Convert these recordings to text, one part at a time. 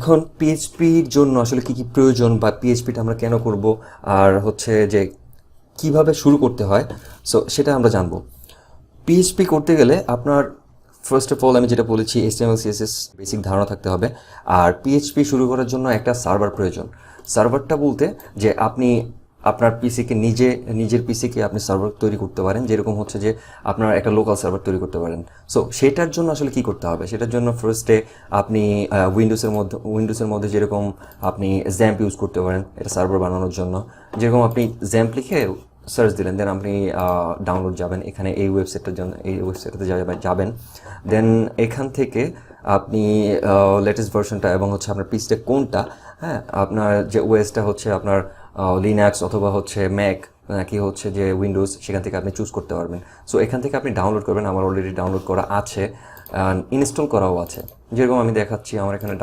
এখন পিএইচপির জন্য আসলে কী কী প্রয়োজন বা পিএইচপিটা আমরা কেন করব আর হচ্ছে যে কিভাবে শুরু করতে হয়, সো সেটা আমরা জানবো। পিএইচপি করতে গেলে আপনার ফার্স্ট অফ অল আমি যেটা বলেছি HTML CSS বেসিক ধারণা থাকতে হবে। আর পিএইচপি শুরু করার জন্য একটা সার্ভার প্রয়োজন। সার্ভারটা বলতে যে আপনি আপনার পিসিকে নিজের পিসিকে আপনি সার্ভার তৈরি করতে পারেন, যেরকম হচ্ছে যে আপনার একটা লোকাল সার্ভার তৈরি করতে পারেন। সো সেটার জন্য আসলে কী করতে হবে, সেটার জন্য ফার্স্টে আপনি উইন্ডোজের মধ্যে যেরকম আপনি জ্যাম্প ইউজ করতে পারেন এটা সার্ভার বানানোর জন্য। যেরকম আপনি জ্যাম্প লিখে সার্চ দিলেন, দেন আপনি ডাউনলোড যাবেন, এখানে এই ওয়েবসাইটটাতে যাবেন। দেন এখান থেকে আপনি লেটেস্ট ভার্সনটা এবং হচ্ছে আপনার পিসটা কোনটা, হ্যাঁ, আপনার যে ওএসটা হচ্ছে আপনার লিনাক্স অথবা হচ্ছে ম্যাক নাকি হচ্ছে যে উইন্ডোজ, সেখান থেকে আপনি চুজ করতে পারবেন। সো এখান থেকে আপনি ডাউনলোড করবেন। আমার অলরেডি ডাউনলোড করা আছে, ইনস্টল করাও আছে। যেরকম আমি দেখাচ্ছি আমার এখানে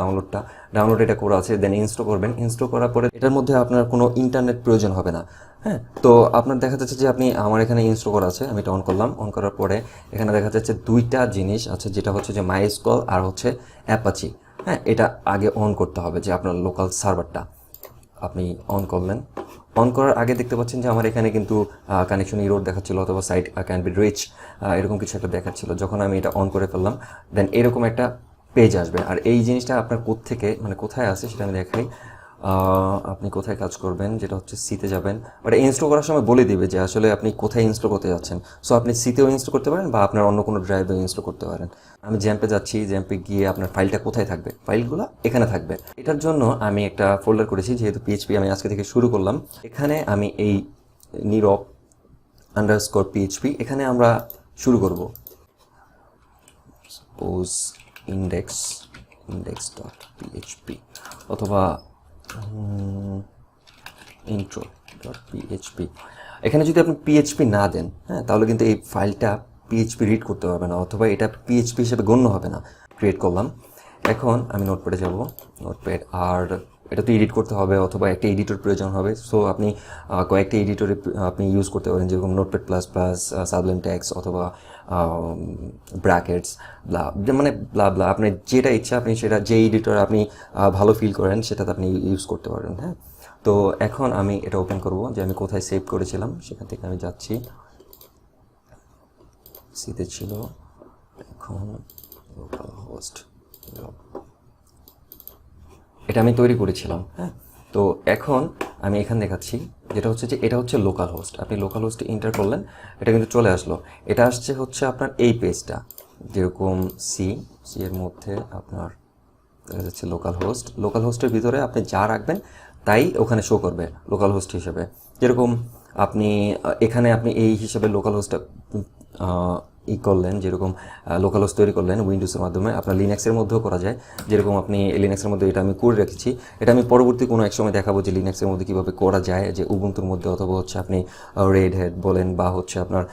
ডাউনলোড এটা করা আছে। দেন ইনস্টল করবেন। ইনস্টল করার পরে এটার মধ্যে আপনার কোনো ইন্টারনেট প্রয়োজন হবে না, হ্যাঁ। তো আপনার দেখা যাচ্ছে যে আমার এখানে ইনস্টল করা আছে, আমি এটা অন করলাম। অন করার পরে এখানে দেখা যাচ্ছে দুইটা জিনিস আছে, যেটা হচ্ছে যে মাইস্কল আর হচ্ছে অ্যাপাচি, হ্যাঁ। এটা আগে অন করতে হবে, যে আপনার লোকাল সার্ভারটা আপনি অন করলেন। অন করার আগে দেখতে পাচ্ছেন যে আমার এখানে কিন্তু কানেকশন ইরোর দেখাচ্ছিল অথবা সাইট ক্যান বি রিচ, এরকম কিছু একটা দেখাচ্ছিল। যখন আমি এটা অন করে ফেললাম, দেন এরকম একটা পেজ আসবে। আর এই জিনিসটা আপনার কোথায় আছে সেটা আমি দেখাই। আপনি কোথায় কাজ করবেন, যেটা হচ্ছে সিতে যাবেন। ওটা ইনস্টল করার সময় বলে দিবে যে আসলে আপনি কোথায় ইনস্টল করতে যাচ্ছেন। সো আপনি সিতেও ইনস্টল করতে পারেন বা আপনার অন্য কোনো ড্রাইভেও ইনস্টল করতে পারেন। আমি জ্যাম্পে যাচ্ছি, জ্যাম্পে গিয়ে আপনার ফাইলটা কোথায় থাকবে, ফাইলগুলো এখানে থাকবে। এটার জন্য আমি একটা ফোল্ডার করেছি, যেহেতু পিএইচপি আমি আজকে থেকে শুরু করলাম। এখানে আমি এই নীরব_PHP এখানে আমরা শুরু করব। সাপোজ index.php অথবা intro.php। এখানে যদি আপনি পিএইচপি না দেন, হ্যাঁ, তাহলে কিন্তু এই ফাইলটা পিএইচপি রিড করতে পারবে না অথবা এটা পিএইচপি হিসেবে গণ্য হবে না। ক্রিয়েট করলাম। এখন আমি নোটপ্যাডে যাব। নোটপ্যাড, আর এটা তো এডিট করতে হবে অথবা একটা এডিটর প্রয়োজন হবে। সো আপনি কয়েকটা এডিটরে আপনি ইউজ করতে পারেন, যেরকম নোটপ্যাড প্লাস প্লাস, সাবলিম টেক্সট অথবা ব্র্যাকেটস, ব্লা আপনার যেটা ইচ্ছা আপনি সেটা, যে এডিটর আপনি ভালো ফিল করেন সেটাতে আপনি ইউজ করতে পারেন, হ্যাঁ। তো এখন আমি এটা ওপেন করব, যে আমি কোথায় সেভ করেছিলাম সেখান থেকে আমি যাচ্ছি। সিতে ছিল, এখন লোকাল হোস্ট, এটা আমি তৈরি করেছিলাম, হ্যাঁ। তো এখন আমি এখানে দেখাচ্ছি, যেটা হচ্ছে যে এটা হচ্ছে লোকাল হোস্ট। আপনি লোকাল হোস্টে এন্টার করলেন, এটা কিন্তু চলে আসলো। এটা আসছে হচ্ছে আপনার এই পেজটা, যেরকম সি এর মধ্যে আপনার দেখা যাচ্ছে লোকাল হোস্টের ভিতরে আপনি যা রাখবেন তাই ওখানে শো করবে লোকাল হোস্ট হিসেবে। যেরকম আপনি এখানে আপনি এই হিসেবে লোকাল হোস্টটা করলেন, যেরকম লোকাল হোস্ট তৈরি করলেন উইন্ডোজের মাধ্যমে। আপনার লিনাক্সের মধ্যেও করা যায়, যেরকম আপনি লিনাক্সের মধ্যে এটা আমি করে রেখেছি। এটা আমি পরবর্তী কোনো এক সময় দেখাবো যে লিনাক্সের মধ্যে কীভাবে করা যায়, যে উবুন্তুর মধ্যে অথবা হচ্ছে আপনি রেড হ্যাট বলেন বা হচ্ছে আপনার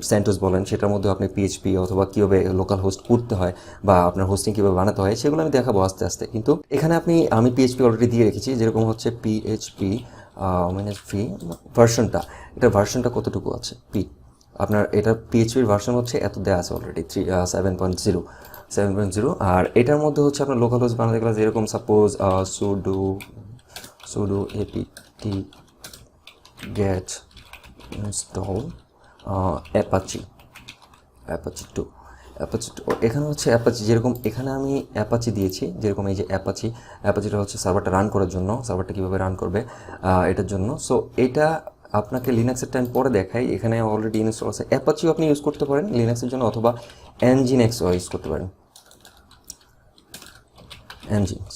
সেন্টোস বলেন, সেটার মধ্যে আপনি পিএইচপি অথবা কীভাবে লোকাল হোস্ট করতে হয় বা আপনার হোস্টিং কীভাবে বানাতে হয় সেগুলো আমি দেখাবো আস্তে আস্তে। কিন্তু এখানে আমি পিএইচপি অলরেডি দিয়ে রেখেছি, যেরকম হচ্ছে পিএইচপি ভার্সনটা, এটার ভার্সনটা কতটুকু আছে, আপনার এটা পিএইচপির ভার্সন হচ্ছে এত দেওয়া আছে অলরেডি 7.0। আর এটার মধ্যে হচ্ছে আপনার লোকাল হোস্ট বানাতে গেলে, যেরকম suppose sudo apt get install apache 2। এখানে হচ্ছে অ্যাপাচি, যেরকম এখানে আমি অ্যাপাচি দিয়েছি, যেরকম এই যে অ্যাপাচিটা হচ্ছে সার্ভারটা রান করার জন্য, সার্ভারটা কীভাবে রান করবে এটার জন্য। সো এটা আপনাকে লিনাক্সের টাইম পরে দেখাই। এখানে অলরেডি ইনস্টল আছে। অ্যাপাচিও আপনি ইউজ করতে পারেন লিনাক্সের জন্য, অথবা nginxও ইউজ করতে পারেন, nginx।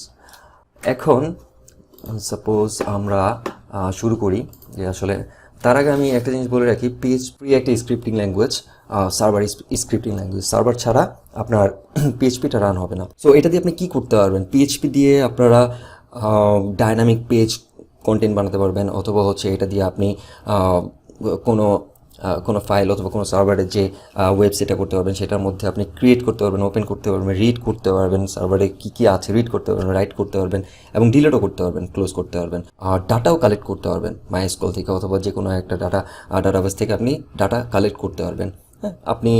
এখন সাপোজ আমরা শুরু করি, যে আসলে তার আগে আমি একটা জিনিস বলে রাখি, পিএইচপি একটা scripting language, server scripting language. Server ছাড়া আপনার পিএইচপিটা রান হবে না। সো এটা দিয়ে আপনি কী করতে পারবেন, পিএইচপি দিয়ে আপনারা ডাইনামিক পেজ কন্টেন্ট বানাতে পারবেন, অথবা হচ্ছে এটা দিয়ে আপনি কোনো ফাইল অথবা কোনো সার্ভারের যে ওয়েবসাইটটা করতে পারবেন, সেটার মধ্যে আপনি ক্রিয়েট করতে পারবেন, ওপেন করতে পারবেন, রিড করতে পারবেন, সার্ভারে কী আছে রিড করতে পারবেন, রাইট করতে পারবেন এবং ডিলিটও করতে পারবেন, ক্লোজ করতে পারবেন। আর ডাটাও কালেক্ট করতে পারবেন মাইস্কল থেকে অথবা যে কোনো একটা ডাটাবেস থেকে আপনি ডাটা কালেক্ট করতে পারবেন, হ্যাঁ, আপনি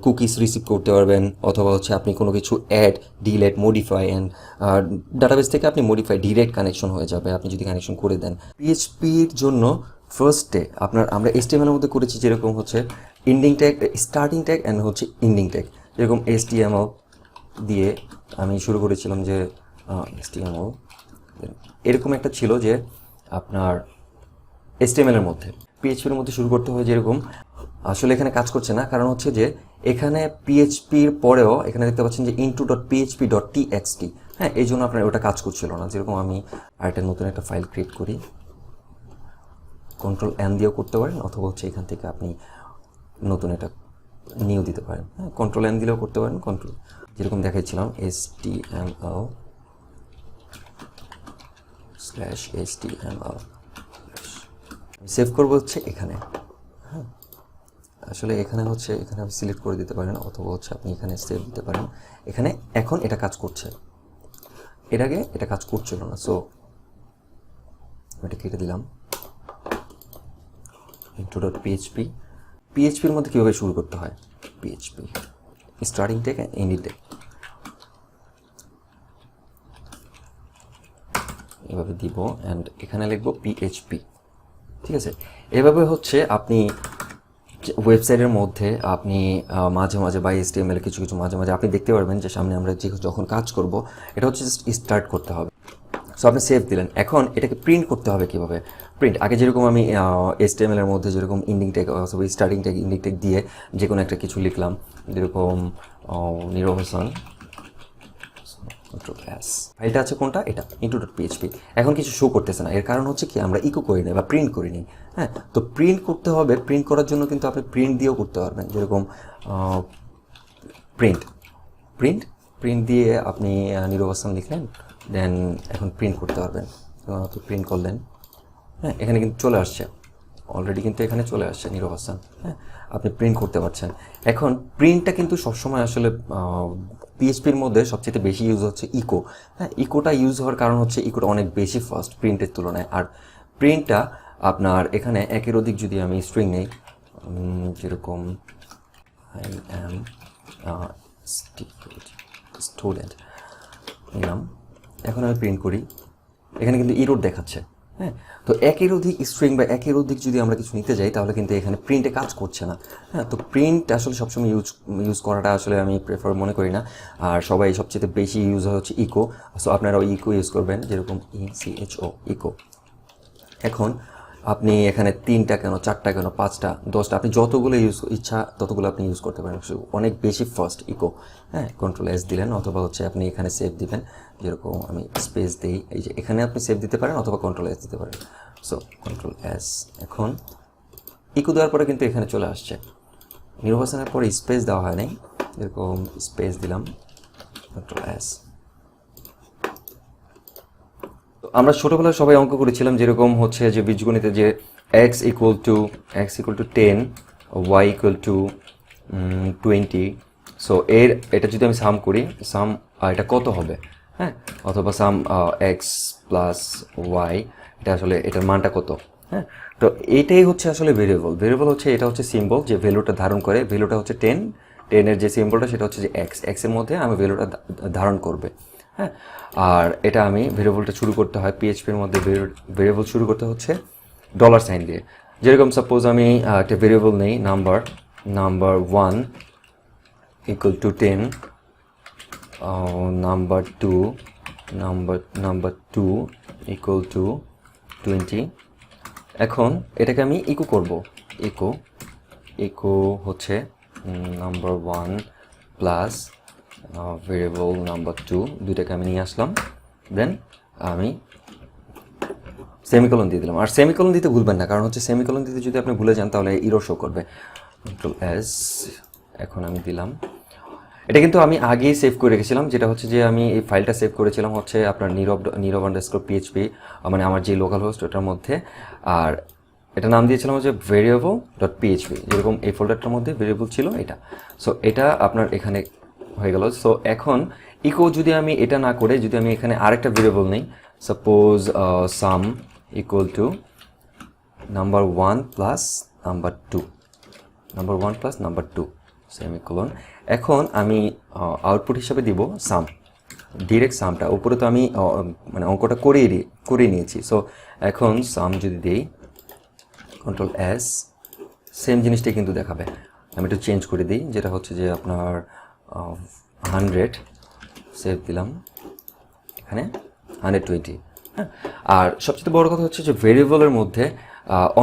কুকিজ রিসিভ করতে পারবেন, অথবা হচ্ছে আপনি কোনো কিছু add, delete, modify and database থেকে আপনি মডিফাই ডিরেক্ট কানেকশন হয়ে যাবে আপনি যদি কানেকশন করে দেন। পিএইচপির জন্য ফার্স্টে আমরা HTML এর মধ্যে করেছি যেরকম হচ্ছে ending tag, starting tag and হচ্ছে এন্ডিং ট্যাগ। যেরকম HTML দিয়ে আমি শুরু করেছিলাম যে HTML এরকম একটা ছিল যে আপনার HTML এর মধ্যে। পিএইচপির মধ্যে শুরু করতে হয় যেরকম, আসলে এখানে কাজ করছে না, কারণ হচ্ছে যে এখানে পিএইচপির পরেও এখানে দেখতে পাচ্ছেন যে into.php.txt, হ্যাঁ, এই জন্য আপনার ওটা কাজ করছিল না। যেরকম আমি আরেকটা নতুন একটা ফাইল ক্রিয়েট করি, Ctrl+N দিয়েও করতে পারেন, অথবা হচ্ছে এখান থেকে আপনি নতুন একটা নিউ দিতে পারেন, হ্যাঁ, Ctrl+N দিলেও করতে পারেন। যেরকম দেখাচ্ছিলাম HTML/HTML সেভ করবো হচ্ছে এখানে। হ্যাঁ, আসলে এখানে হচ্ছে এখানে আপনি সিলেক্ট করে দিতে পারেন, অথবা হচ্ছে আপনি এখানে সেভ দিতে পারেন। এখানে এখন এটা কাজ করছে, এর আগে এটা কাজ করছিল না, সো এটা কেটে দিলাম। into.php, পিএইচপির মধ্যে কীভাবে শুরু করতে হয়, PHP starting tag and ending tag এভাবে দিব, অ্যান্ড এখানে লিখবো পিএইচপি, ঠিক আছে। এভাবে হচ্ছে আপনি ওয়েবসাইটের মধ্যে আপনি মাঝে মাঝে বা HTML কিছু কিছু মাঝে মাঝে আপনি দেখতে পারবেন যে সামনে আমরা যখন কাজ করব এটা হচ্ছে জাস্ট স্টার্ট করতে হবে। সো আপনি সেভ দিলেন, এখন এটাকে প্রিন্ট করতে হবে কীভাবে। প্রিন্ট আগে যেরকম আমি HTML এর মধ্যে যেরকম এন্ডিং ট্যাগ অথবা স্টার্টিং ট্যাগ এন্ডিং ট্যাগ দিয়ে যে কোনো একটা কিছু লিখলাম, যেরকম নীরব হোসেন, ফাইলটা আছে কোনটা, এটা into.php। এখন কিছু শো করতেছে না, এর কারণ হচ্ছে কি আমরা ইকো করি নাই বা প্রিন্ট করিনি। হ্যাঁ, তো প্রিন্ট করতে হবে। প্রিন্ট করার জন্য কিন্তু আপনি প্রিন্ট দিয়েও করতে পারবেন, যেরকম প্রিন্ট প্রিন্ট প্রিন্ট দিয়ে আপনি নিরবস্থান লিখলেন, দেন এখন প্রিন্ট করতে পারবেন। আপনি প্রিন্ট করলেন, হ্যাঁ, এখানে কিন্তু চলে আসছে অলরেডি, কিন্তু এখানে চলে আসছে নিরবস্থান। হ্যাঁ, আপনি প্রিন্ট করতে পারছেন। এখন প্রিন্টটা কিন্তু সবসময় আসলে পিএইচপির মধ্যে সবচেয়ে বেশি ইউজ হচ্ছে ইকো। হ্যাঁ, ইকোটা ইউজ হওয়ার কারণ হচ্ছে ইকোটা অনেক বেশি ফাস্ট প্রিন্টের তুলনায়। আর প্রিন্টটা আপনার এখানে একের অধিক যদি আমি স্ট্রিং নেই, যেরকম I am a student নিলাম, এখন আমি প্রিন্ট করি, এখানে কিন্তু ইরোর দেখাচ্ছে। হ্যাঁ, তো একের অধিক স্ট্রিং বা একের অধিক যদি আমরা কিছু নিতে যাই তাহলে কিন্তু এখানে প্রিন্টে কাজ করছে না। হ্যাঁ, তো প্রিন্ট আসলে সবসময় ইউজ করাটা আসলে আমি প্রেফার মনে করি না। আর সবাই সবচেয়ে বেশি ইউজ হয় হচ্ছে ইকো, সো আপনারাও ইকো ইউজ করবেন, যেরকম ECHO ইকো। এখন আপনি এখানে 3টা কেন, 4টা কেন, 5টা, 10টা, আপনি যতগুলো ইচ্ছা ততগুলো আপনি ইউজ করতে পারেন, অনেক বেশি ফাস্ট ইকো। হ্যাঁ, Ctrl+S দিলেন, অথবা হচ্ছে আপনি এখানে সেভ দিবেন, যেরকম আমি স্পেস দিই, এই যে এখানে আপনি সেভ দিতে পারেন, অথবা Ctrl+S দিতে পারেন। সো Ctrl+S, এখন ইকো দেওয়ার পরে কিন্তু এখানে চলে আসছে। নির্বাচনের পরে স্পেস দেওয়া হয় নাই, এরকম স্পেস দিলাম, Ctrl+S। আমরা ছোটোবেলায় সবাই অঙ্ক করেছিলাম, যেরকম হচ্ছে যে বীজগণিতে যে x = 10, y = 20। সো এটা যদি আমি সাম করি, এটা কত হবে, হ্যাঁ, অথবা সাম x + y, এটা আসলে এটার মানটা কত। হ্যাঁ, তো এইটাই হচ্ছে আসলে ভেরিয়েবল হচ্ছে, এটা হচ্ছে সিম্বল যে ভ্যালুটা ধারণ করে। ভ্যালুটা হচ্ছে 10 যে সিম্বলটা সেটা হচ্ছে যে x এর মধ্যে আমি ভ্যালুটা ধারণ করবে। হ্যাঁ, আর এটা আমি ভেরিয়েবলটা শুরু করতে হয় পিএইচপির মধ্যে, ভেরিয়েবল শুরু করতে হচ্ছে $সাইন দিয়ে। যেরকম সাপোজ আমি একটা ভেরিয়েবল নেই, নাম্বার 1 = 10, নাম্বার 2 = 20। এখন এটাকে আমি ইকো করব, ইকো হচ্ছে নাম্বার 1 প্লাস ভেরিয়েবল নাম্বার 2, দুইটাকে আমি নিয়ে আসলাম, দেন আমি সেমিকোলন দিয়ে দিলাম। আর সেমিকোলন দিতে ভুলবেন না, কারণ হচ্ছে সেমিকোলন দিতে যদি আপনি ভুলে যান তাহলে ইরর শো করবে। Ctrl+S, এখন আমি দিলাম। এটা কিন্তু আমি আগেই সেভ করে রেখেছিলাম, যেটা হচ্ছে যে আমি এই ফাইলটা সেভ করেছিলাম হচ্ছে আপনার নীরব_php, মানে আমার যে লোকাল হোস্ট ওটার মধ্যে। আর এটা নাম দিয়েছিলাম হচ্ছে variable.php, যেরকম এই ফোল্ডারটার মধ্যে ভেরিয়েবল ছিল এটা। সো এটা আপনার এখানে হয়ে গেল। সো এখন ইকো যদি আমি এটা না করে যদি আমি এখানে আরেকটা ভেরিয়েবল নেই, suppose sum = number 1 plus number 2, number 1 plus number 2 semicolon. এখন আমি আউটপুট হিসাবে দিব সাম, ডিরেক্ট সামটা। উপরে তো আমি মানে অঙ্কটা করে নিয়েছি। সো এখন সাম যদি দিই কন্ট্রোল এস, সেম জিনিসটাই কিন্তু দেখাবে। আমি একটু চেঞ্জ করে দিই, যেটা হচ্ছে যে আপনার 100, সেভ দিলাম, এখানে 120। হ্যাঁ, আর সবচেয়ে বড় কথা হচ্ছে যে ভেরিয়েবলের মধ্যে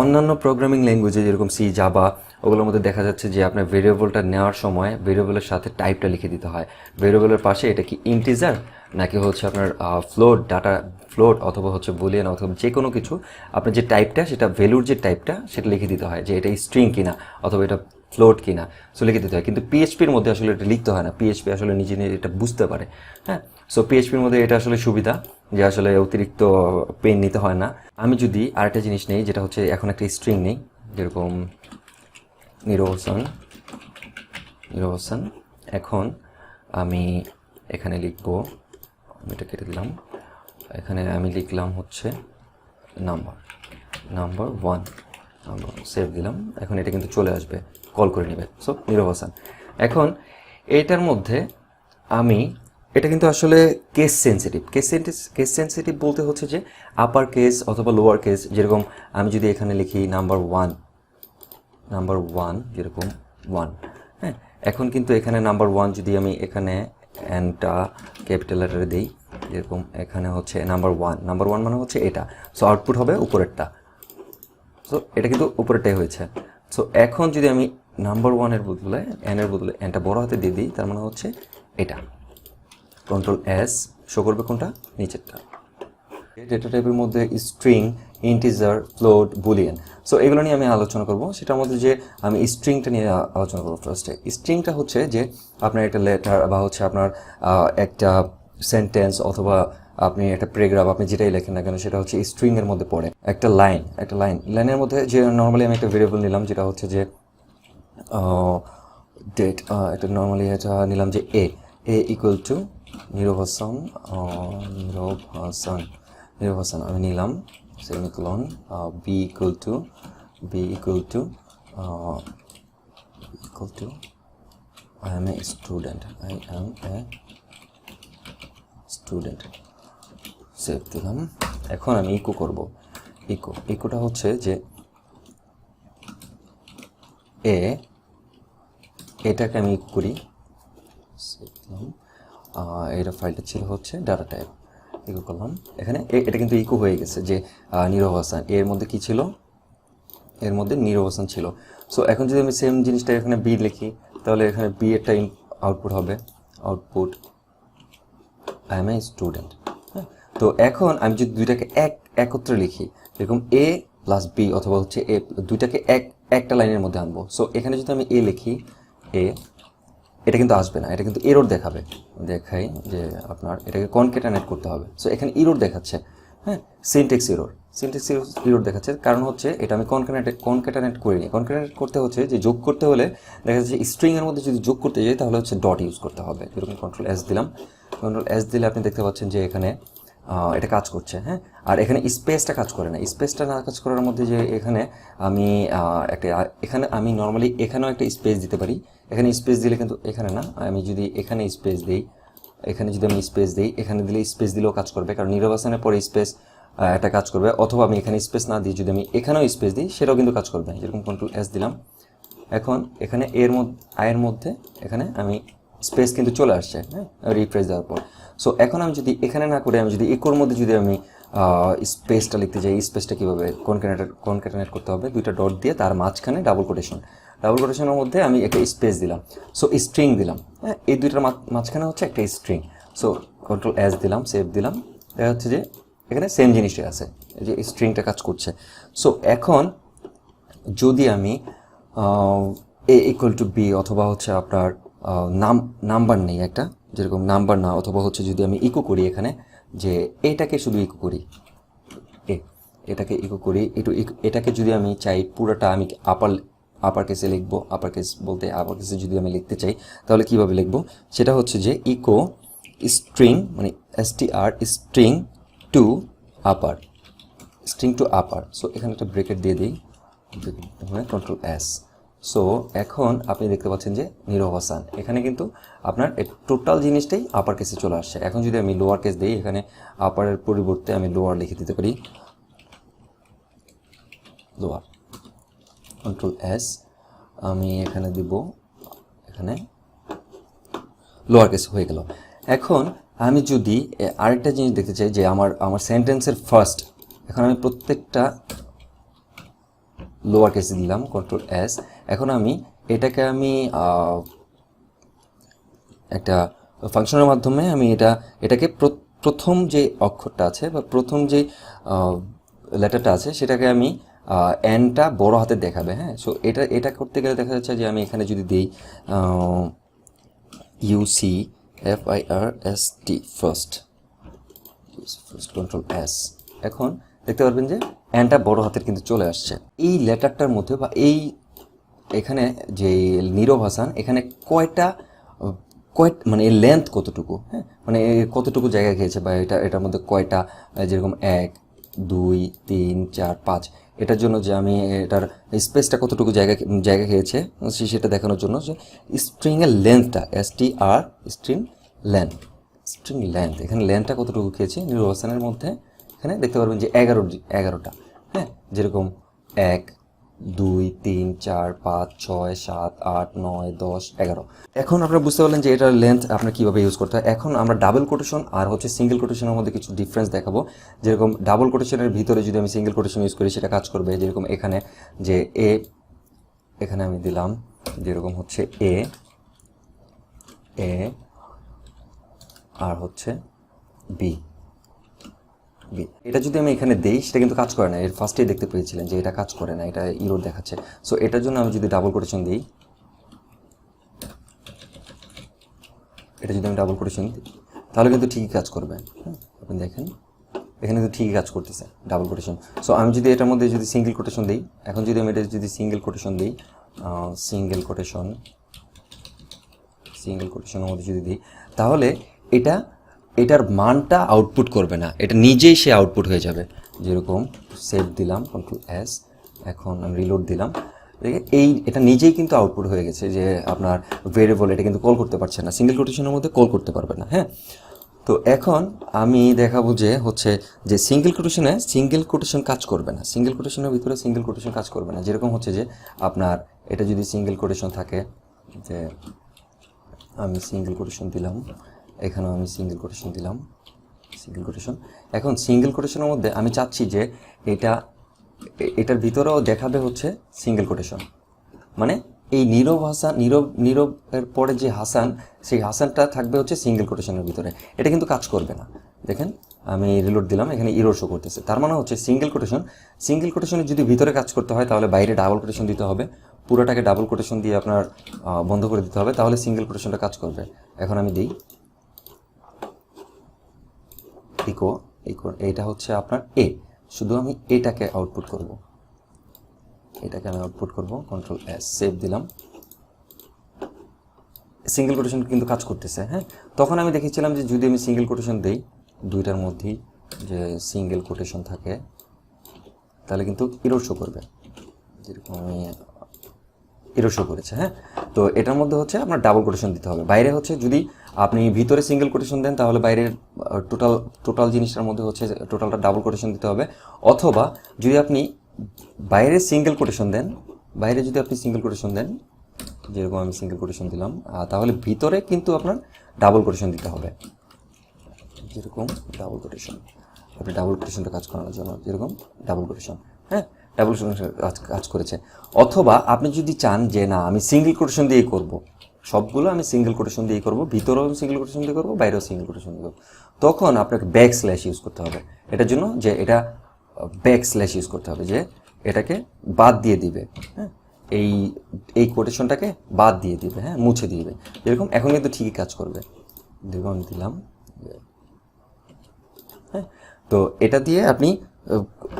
অন্যান্য প্রোগ্রামিং ল্যাঙ্গুয়েজে যেরকম সি, জাভা, ওগুলোর মধ্যে দেখা যাচ্ছে যে আপনার ভেরিয়েবলটা নেওয়ার সময় ভেরিয়েবলের সাথে টাইপটা লিখে দিতে হয়। ভেরিয়েবলের পাশে এটা কি ইন্টিজার নাকি হচ্ছে আপনার ফ্লোট, ডাটা ফ্লোট, অথবা হচ্ছে বুলিয়ান, অথবা যে কোনো কিছু আপনার যে টাইপটা, সেটা ভ্যালুর যে টাইপটা সেটা লিখে দিতে হয়, যে এটা স্ট্রিং কিনা অথবা এটা ফ্লোট কিনা, সো লিখে দিতে হয়। কিন্তু পিএইচপির মধ্যে আসলে এটা লিখতে হয় না, পিএইচপি আসলে নিজে নিজে এটা বুঝতে পারে। হ্যাঁ, সো পিএইচপির মধ্যে এটা আসলে সুবিধা যে আসলে অতিরিক্ত পেন নিতে হয় না। আমি যদি আরেকটা জিনিস নেই, যেটা হচ্ছে এখন একটা স্ট্রিং নেই, যেরকম নিরোহসান, এখন আমি এখানে লিখবো, আমি এটা কেটে দিলাম, এখানে আমি লিখলাম হচ্ছে নাম্বার 1, সেভ দিলাম। এখন এটা কিন্তু চলে আসবে, কল করে নেবে। সো নিরোহসান। এখন এটার মধ্যে আমি, এটা কিন্তু আসলে কেস সেন্সিটিভ বলতে হচ্ছে যে আপার কেস অথবা লোয়ার কেস। যেরকম আমি যদি এখানে লিখি নাম্বার 1 যেরকম 1, হ্যাঁ, এখন কিন্তু এখানে নাম্বার 1 যদি আমি এখানে এনটা ক্যাপিটাল লেটারে দিই, যেরকম এখানে হচ্ছে নাম্বার 1 মানে হচ্ছে এটা, সো আউটপুট হবে উপরেরটা। সো এটা কিন্তু উপরেরটাই হয়েছে। সো এখন যদি আমি নাম্বার 1-এর বদলে এনের বদলে এনটা বড় হাতে দিয়ে দিই, তার মানে হচ্ছে এটা। কন্ট্রোল এস, শো করবে কোনটা, নিচেরটা। ডেটা টাইপের মধ্যে string, integer, float, Boolean, so এগুলো নিয়ে আমি আলোচনা করব। সেটার মধ্যে যে আমি স্ট্রিংটা নিয়ে আলোচনা করবো ফার্স্টে। স্ট্রিংটা হচ্ছে যে আপনার একটা লেটার বা হচ্ছে আপনার একটা সেন্টেন্স অথবা আপনি একটা প্যারাগ্রাফ, আপনি যেটাই লেখেন না কেন, সেটা হচ্ছে স্ট্রিংয়ের মধ্যে পড়ে। একটা লাইনের মধ্যে যে নর্মালি আমি একটা ভেরিয়েবল নিলাম, যেটা হচ্ছে যে ডেট, এটা নর্মালি এটা নিলাম যে এ ইকুয়াল টু নিরোহসান আমি নিলাম semicolon, B equal to I am a student, save দিলাম। এখন আমি ইকো করব। ইকোটা হচ্ছে যে এটাকে আমি ইকো করি, সেভ দিলাম। এটা ফাইলটা ছিল হচ্ছে ডাটা টাইপ, ইকো করলাম। এখানে এটা কিন্তু ইকো হয়ে গেছে যে নিরোহসান, এর মধ্যে কি ছিল, এর মধ্যে নিরোহসান ছিল। সো এখন যদি আমি সেম জিনিসটা এখানে বি লিখি, তাহলে এখানে বি এরটা আউটপুট হবে, আই এম এ স্টুডেন্ট। হ্যাঁ, তো এখন আমি যদি দুইটাকে একত্রে লিখি, এরকম এ প্লাস বি, অথবা হচ্ছে এ, দুইটাকে একটা লাইনের মধ্যে আনবো। সো এখানে যদি আমি এ লিখি, এটা কিন্তু আসবে না, এটা কিন্তু এরর দেখাবে। দেখাই যে আপনার এটাকে কনক্যাটেনেট করতে হবে। সো এখানে এরর দেখাচ্ছে, হ্যাঁ, সিনট্যাক্স এরর দেখাচ্ছে। কারণ হচ্ছে এটা আমি কনক্যাটেনেট করিনি। কনক্যাটেনেট করতে হচ্ছে যে যোগ করতে হলে দেখা যাচ্ছে স্ট্রিংয়ের মধ্যে যদি যোগ করতে যাই, তাহলে হচ্ছে ডট ইউজ করতে হবে। যেরকম কন্ট্রোল এস দিলাম, আপনি দেখতে পাচ্ছেন যে এখানে এটা কাজ করছে। হ্যাঁ, আর এখানে স্পেসটা কাজ করে না। স্পেসটা না কাজ করার মধ্যে যে এখানে আমি নর্মালি এখানেও একটা স্পেস দিতে পারি। এখানে স্পেস দিলে কিন্তু এখানে না, আমি যদি এখানে স্পেস দিই, এখানে দিলে স্পেস দিলেও কাজ করবে, কারণ নিরবাচনের পরে স্পেস একটা কাজ করবে। অথবা আমি এখানে স্পেস না দিই, যদি আমি এখানেও স্পেস দিই, সেটাও কিন্তু কাজ করবে। যেরকম কন্ট্রোল এস দিলাম, এখন এখানে আয়ের মধ্যে এখানে আমি স্পেস কিন্তু চলে আসছে, হ্যাঁ, রিফ্রেশ দেওয়ার পর। সো এখন আমি যদি এখানে না করে আমি যদি ইকোর মধ্যে যদি আমি স্পেসটা লিখতে যাই, স্পেসটা কীভাবে কনক্যাটেনেট করতে হবে, দুইটা ডট দিয়ে তার মাঝখানে ডাবল কোটেশনের মধ্যে আমি একটা স্পেস দিলাম, সো স্ট্রিং দিলাম। হ্যাঁ, এই দুইটার মাঝখানে হচ্ছে একটা স্ট্রিং। সো কন্ট্রোল এস দিলাম, সেভ দিলাম। দেখা হচ্ছে যে এখানে সেম জিনিসটাই আছে, এই যে স্ট্রিংটা কাজ করছে। সো এখন যদি আমি এ ইকুয়াল টু বি, অথবা হচ্ছে আপনার নাম্বার নেই একটা, যেরকম নাম্বার না, অথবা হচ্ছে যদি আমি ইকো করি এখানে, যে এটাকে শুধু ইকো করি, এটাকে ইকো করি, এটাকে যদি আমি চাই পুরোটা আমি আপার কেসে লিখবো। আপার কেস বলতে আপার কেসে যদি আমি লিখতে চাই, তাহলে কিভাবে লিখবো, সেটা হচ্ছে যে ইকো স্ট্রিং, মানে str স্ট্রিং টু আপার। সো এখানে একটা ব্রেকেট দিয়ে দিই, কন্ট্রোল এস। সো এখন আপনি দেখতে পাচ্ছেন যে নীরব হাসান, এখানে কিন্তু আপনার টোটাল জিনিসটাই আপার কেসে চলে আসছে। এখন যদি আমি লোয়ার কেস দিই, এখানে আপারের পরিবর্তে আমি লোয়ার লিখে দিতে পারি, লোয়ার, কন্ট্রোল এস, আমি এখানে দিব, এখানে লোয়ার কেস হয়ে গেল। এখন আমি যদি আরেকটা জিনিস দেখতে চাই যে আমার সেন্টেন্সের ফার্স্ট, এখন আমি প্রত্যেকটা লোয়ার কেসে দিলাম, কন্ট্রোল এস। এখন আমি এটাকে একটা ফাংশনের মাধ্যমে আমি এটাকে প্রথম যে অক্ষরটা আছে বা প্রথম যে লেটারটা আছে সেটাকে আমি এনটা বড় হাতে দেখাবে। হ্যাঁ, সো এটা করতে গেলে দেখা যাচ্ছে যে আমি এখানে যদি দিই UCFIRST, ফার্স্ট, কন্ট্রোল এস, এখন দেখতে পারবেন যে এনটা বড় হাতের কিন্তু চলে আসছে। এই লেটারটার মধ্যে বা এখানে যে নীরব হাসান, এখানে মানে এর লেন্থ কতটুকু, হ্যাঁ, মানে কতটুকু জায়গা খেয়েছে বা এটার মধ্যে কয়টা, যেরকম 1 2 3 4 5, এটার জন্য যে আমি এটার স্পেসটা কতটুকু জায়গা খেয়েছে সেটা দেখানোর জন্য যে স্ট্রিংয়ের লেন্থটা, STR, স্ট্রিং লেন্থ, এখানে লেন্থটা কতটুকু খেয়েছে নীরব হাসানের মধ্যে, এখানে দেখতে পারবেন যে 11টা, হ্যাঁ, যেরকম 1 2 3 4 5 6 7 8 9 10 11। এখন আপনারা বুঝতে পারলেন যে এটার লেন্থ আপনার কীভাবে ইউজ করতে হয়। এখন আমরা ডাবল কোটেশন আর হচ্ছে সিঙ্গেল কোটেশনের মধ্যে কিছু ডিফারেন্স দেখাবো। যেরকম ডাবল কোটেশনের ভিতরে যদি আমি সিঙ্গেল কোটেশন ইউজ করি সেটা কাজ করবে। যেরকম এখানে যে এখানে আমি দিলাম যেরকম হচ্ছে এ আর হচ্ছে বি, এটা যদি আমি এখানে দেই সেটা কিন্তু কাজ করে না। এর ফার্স্টেই দেখতে পেয়েছিলেন যে এটা কাজ করে না, এটা ইরর দেখাচ্ছে। সো এটার জন্য আমি যদি ডাবল কোটেশন দিই, তাহলে কিন্তু ঠিকই কাজ করবে। আপনি দেখেন এখানে কিন্তু ঠিকই কাজ করতেছে ডাবল কোটেশন। সো আমি যদি এটার মধ্যে যদি সিঙ্গেল কোটেশন দিই, এখন যদি আমি এটা যদি সিঙ্গেল কোটেশন দিই, সিঙ্গেল কোটেশনের মধ্যে যদি দিই, তাহলে এটার মানটা আউটপুট করবে না, এটা নিজেই সে আউটপুট হয়ে যাবে। যেরকম সেভ দিলাম, কন্ট্রোল এস, এখন আমি রিলোড দিলাম, এটা নিজেই কিন্তু আউটপুট হয়ে গেছে যে আপনার ভেরিয়েবল, এটা কিন্তু কল করতে পারছে না, সিঙ্গেল কোটেশনের মধ্যে কল করতে পারবে না। হ্যাঁ, তো এখন আমি দেখাবো যে হচ্ছে যে সিঙ্গেল কোটেশন কাজ করবে না, সিঙ্গেল কোটেশনের ভিতরে সিঙ্গেল কোটেশন কাজ করবে না। যেরকম হচ্ছে যে আপনার এটা যদি সিঙ্গেল কোটেশন থাকে, যে আমি সিঙ্গেল কোটেশন দিলাম, এখানেও আমি সিঙ্গেল কোটেশন দিলাম, এখন সিঙ্গেল কোটেশনের মধ্যে আমি চাচ্ছি যে এটার ভিতরেও দেখাবে হচ্ছে সিঙ্গেল কোটেশন, মানে এই নীরবের পরে যে হাসান, সেই হাসানটা থাকবে হচ্ছে সিঙ্গেল কোটেশনের ভিতরে। এটা কিন্তু কাজ করবে না। দেখেন আমি রিলোড দিলাম, এখানে ইরর শো করতেছে। তার মানে হচ্ছে সিঙ্গেল কোটেশনের যদি ভিতরে কাজ করতে হয় তাহলে বাইরে ডাবল কোটেশন দিতে হবে, পুরোটাকে ডাবল কোটেশন দিয়ে আপনার বন্ধ করে দিতে হবে, তাহলে সিঙ্গেল কোটেশনটা কাজ করবে। এখন আমি দিই ইকো, এটা হচ্ছে আপনার এ, শুধু আমি এটাকে আউটপুট করব, কন্ট্রোল এস, সেভ দিলাম, সিঙ্গেল কোটেশন কিন্তু কাজ করতেছে। হ্যাঁ, তখন আমি দেখেছিলাম যে যদি আমি সিঙ্গেল কোটেশন দিই, দুইটার মধ্যেই যে সিঙ্গেল কোটেশন থাকে, তাহলে কিন্তু ইরর শো করবে, যেরকম আমি ইরর শো করেছে। হ্যাঁ, তো এটার মধ্যে হচ্ছে আপনার ডাবল কোটেশন দিতে হবে। বাইরে হচ্ছে যদি আপনি ভিতরে সিঙ্গেল কোটেশন দেন তাহলে বাইরের টোটাল জিনিসটার মধ্যে হচ্ছে টোটালটা ডাবল কোটেশন দিতে হবে। অথবা যদি আপনি বাইরে সিঙ্গেল কোটেশন দেন, যেরকম আমি সিঙ্গেল কোটেশন দিলাম, তাহলে ভিতরে কিন্তু আপনার ডাবল কোটেশন দিতে হবে, যেরকম ডাবল কোটেশন, আপনি ডাবল কোটেশনটা কাজ করানোর জন্য যেরকম ডাবল কোটেশন। হ্যাঁ, ডাবল কোটেশন কাজ করেছে। অথবা আপনি যদি চান যে না আমি সিঙ্গেল কোটেশন দিয়েই করব, সবগুলো আমি সিঙ্গেল কোটেশন দিয়েই করব, ভিতরেও সিঙ্গেল কোটেশন দিয়ে করব, বাইরেও সিঙ্গেল কোটেশন দিয়ে করব, তখন আপনাকে ব্যাকস্ল্যাশ ইউজ করতে হবে। এটার জন্য যে এটা ব্যাকস্ল্যাশ ইউজ করতে হবে, যে এটাকে বাদ দিয়ে দিবে। হ্যাঁ, এই কোটেশনটাকে বাদ দিয়ে দিবে, হ্যাঁ, মুছে দিবে। যেরকম এখন কিন্তু ঠিকই কাজ করবে, দেখুন দিলাম। হ্যাঁ, তো এটা দিয়ে আপনি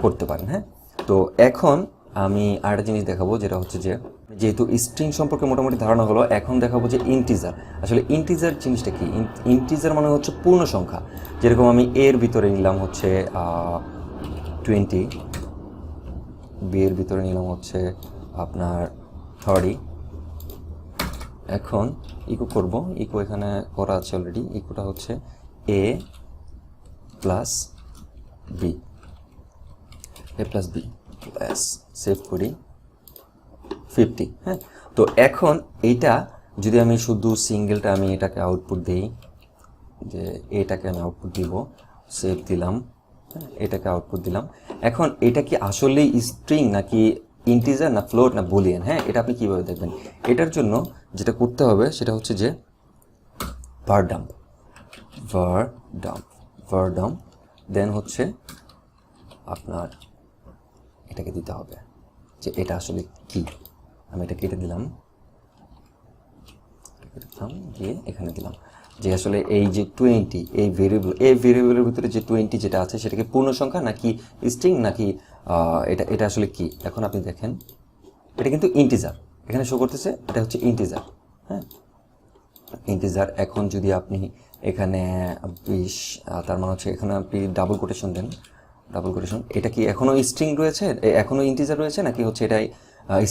করতে পারেন। হ্যাঁ, তো এখন আমি আরেকটা জিনিস দেখাবো, যেটা হচ্ছে যে যেহেতু স্ট্রিং সম্পর্কে মোটামুটি ধারণা হলো, এখন দেখাবো যে ইন্টিজার। আসলে ইন্টিজার জিনিসটা কি? ইন্টিজার মানে হচ্ছে পূর্ণ সংখ্যা। যেরকম আমি এর ভিতরে নিলাম হচ্ছে 20, বি এর ভিতরে নিলাম হচ্ছে আপনার 30। এখন ইকো করব, ইকো এখানে করা আছে অলরেডি। ইকোটা হচ্ছে a plus B, A plus B plus, save করি 50। হ্যাঁ, তো এখন এইটা যদি আমি শুধু সিঙ্গেলটা আমি এটাকে আউটপুট দিই, যে এটাকে আমি আউটপুট দিব, সেভ দিলাম, হ্যাঁ, এটাকে আউটপুট দিলাম। এখন এটা কি আসলেই স্ট্রিং নাকি ইন্টিজার না ফ্লোট না বুলিয়ান? হ্যাঁ, এটা আপনি কীভাবে দেখবেন? এটার জন্য যেটা করতে হবে সেটা হচ্ছে যে var dump, var dump, দেন হচ্ছে আপনার এটাকে দিতে হবে যে এটা আসলে কি। আমি এটা কেটে দিলাম, দিয়ে এখানে দিলাম যে আসলে এই যে 20, এই ভেরিয়েবলের ভিতরে যে 20 যেটা আছে সেটাকে পূর্ণ সংখ্যা নাকি স্ট্রিং নাকি এটা আসলে কি। এখন আপনি দেখেন এটা কিন্তু ইন্টিজার, এখানে শো করতেছে এটা হচ্ছে ইন্টিজার। হ্যাঁ, ইন্টিজার। এখন যদি আপনি এখানে 20, তার মানে হচ্ছে এখানে আপনি ডাবল কোটেশন দেন, ডাবল কোটেশন, এটা কি এখনও স্ট্রিং রয়েছে, এখনও ইন্টিজার রয়েছে নাকি হচ্ছে এটাই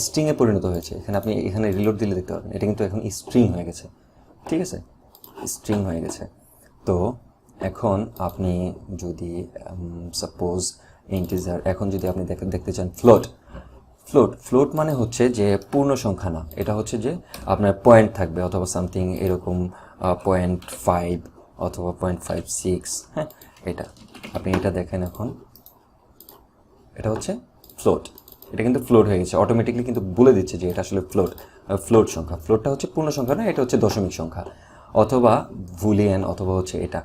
স্ট্রিংয়ে পরিণত হয়েছে? এখানে আপনি এখানে রিলোড দিলে দেখতে পারবেন এটা কিন্তু এখন স্ট্রিং হয়ে গেছে। ঠিক আছে, স্ট্রিং হয়ে গেছে। তো এখন আপনি যদি সাপোজ ইন্টিজার, এখন যদি আপনি দেখতে চান ফ্লোট মানে হচ্ছে যে পূর্ণ সংখ্যা না, এটা হচ্ছে যে আপনার পয়েন্ট থাকবে অথবা সামথিং এরকম 0.5 অথবা 0.56। হ্যাঁ, এটা আপনি এটা দেখেন, এখন এটা হচ্ছে ফ্লোট, এটা কিন্তু ফ্লোট হয়ে গেছে অটোমেটিকলি, কিন্তু বলে দিচ্ছে যে এটা আসলে ফ্লোট সংখ্যা। ফ্লোটটা হচ্ছে পূর্ণ সংখ্যা না, এটা হচ্ছে দশমিক সংখ্যা। অথবা বুলিয়ান, অথবা হচ্ছে এটা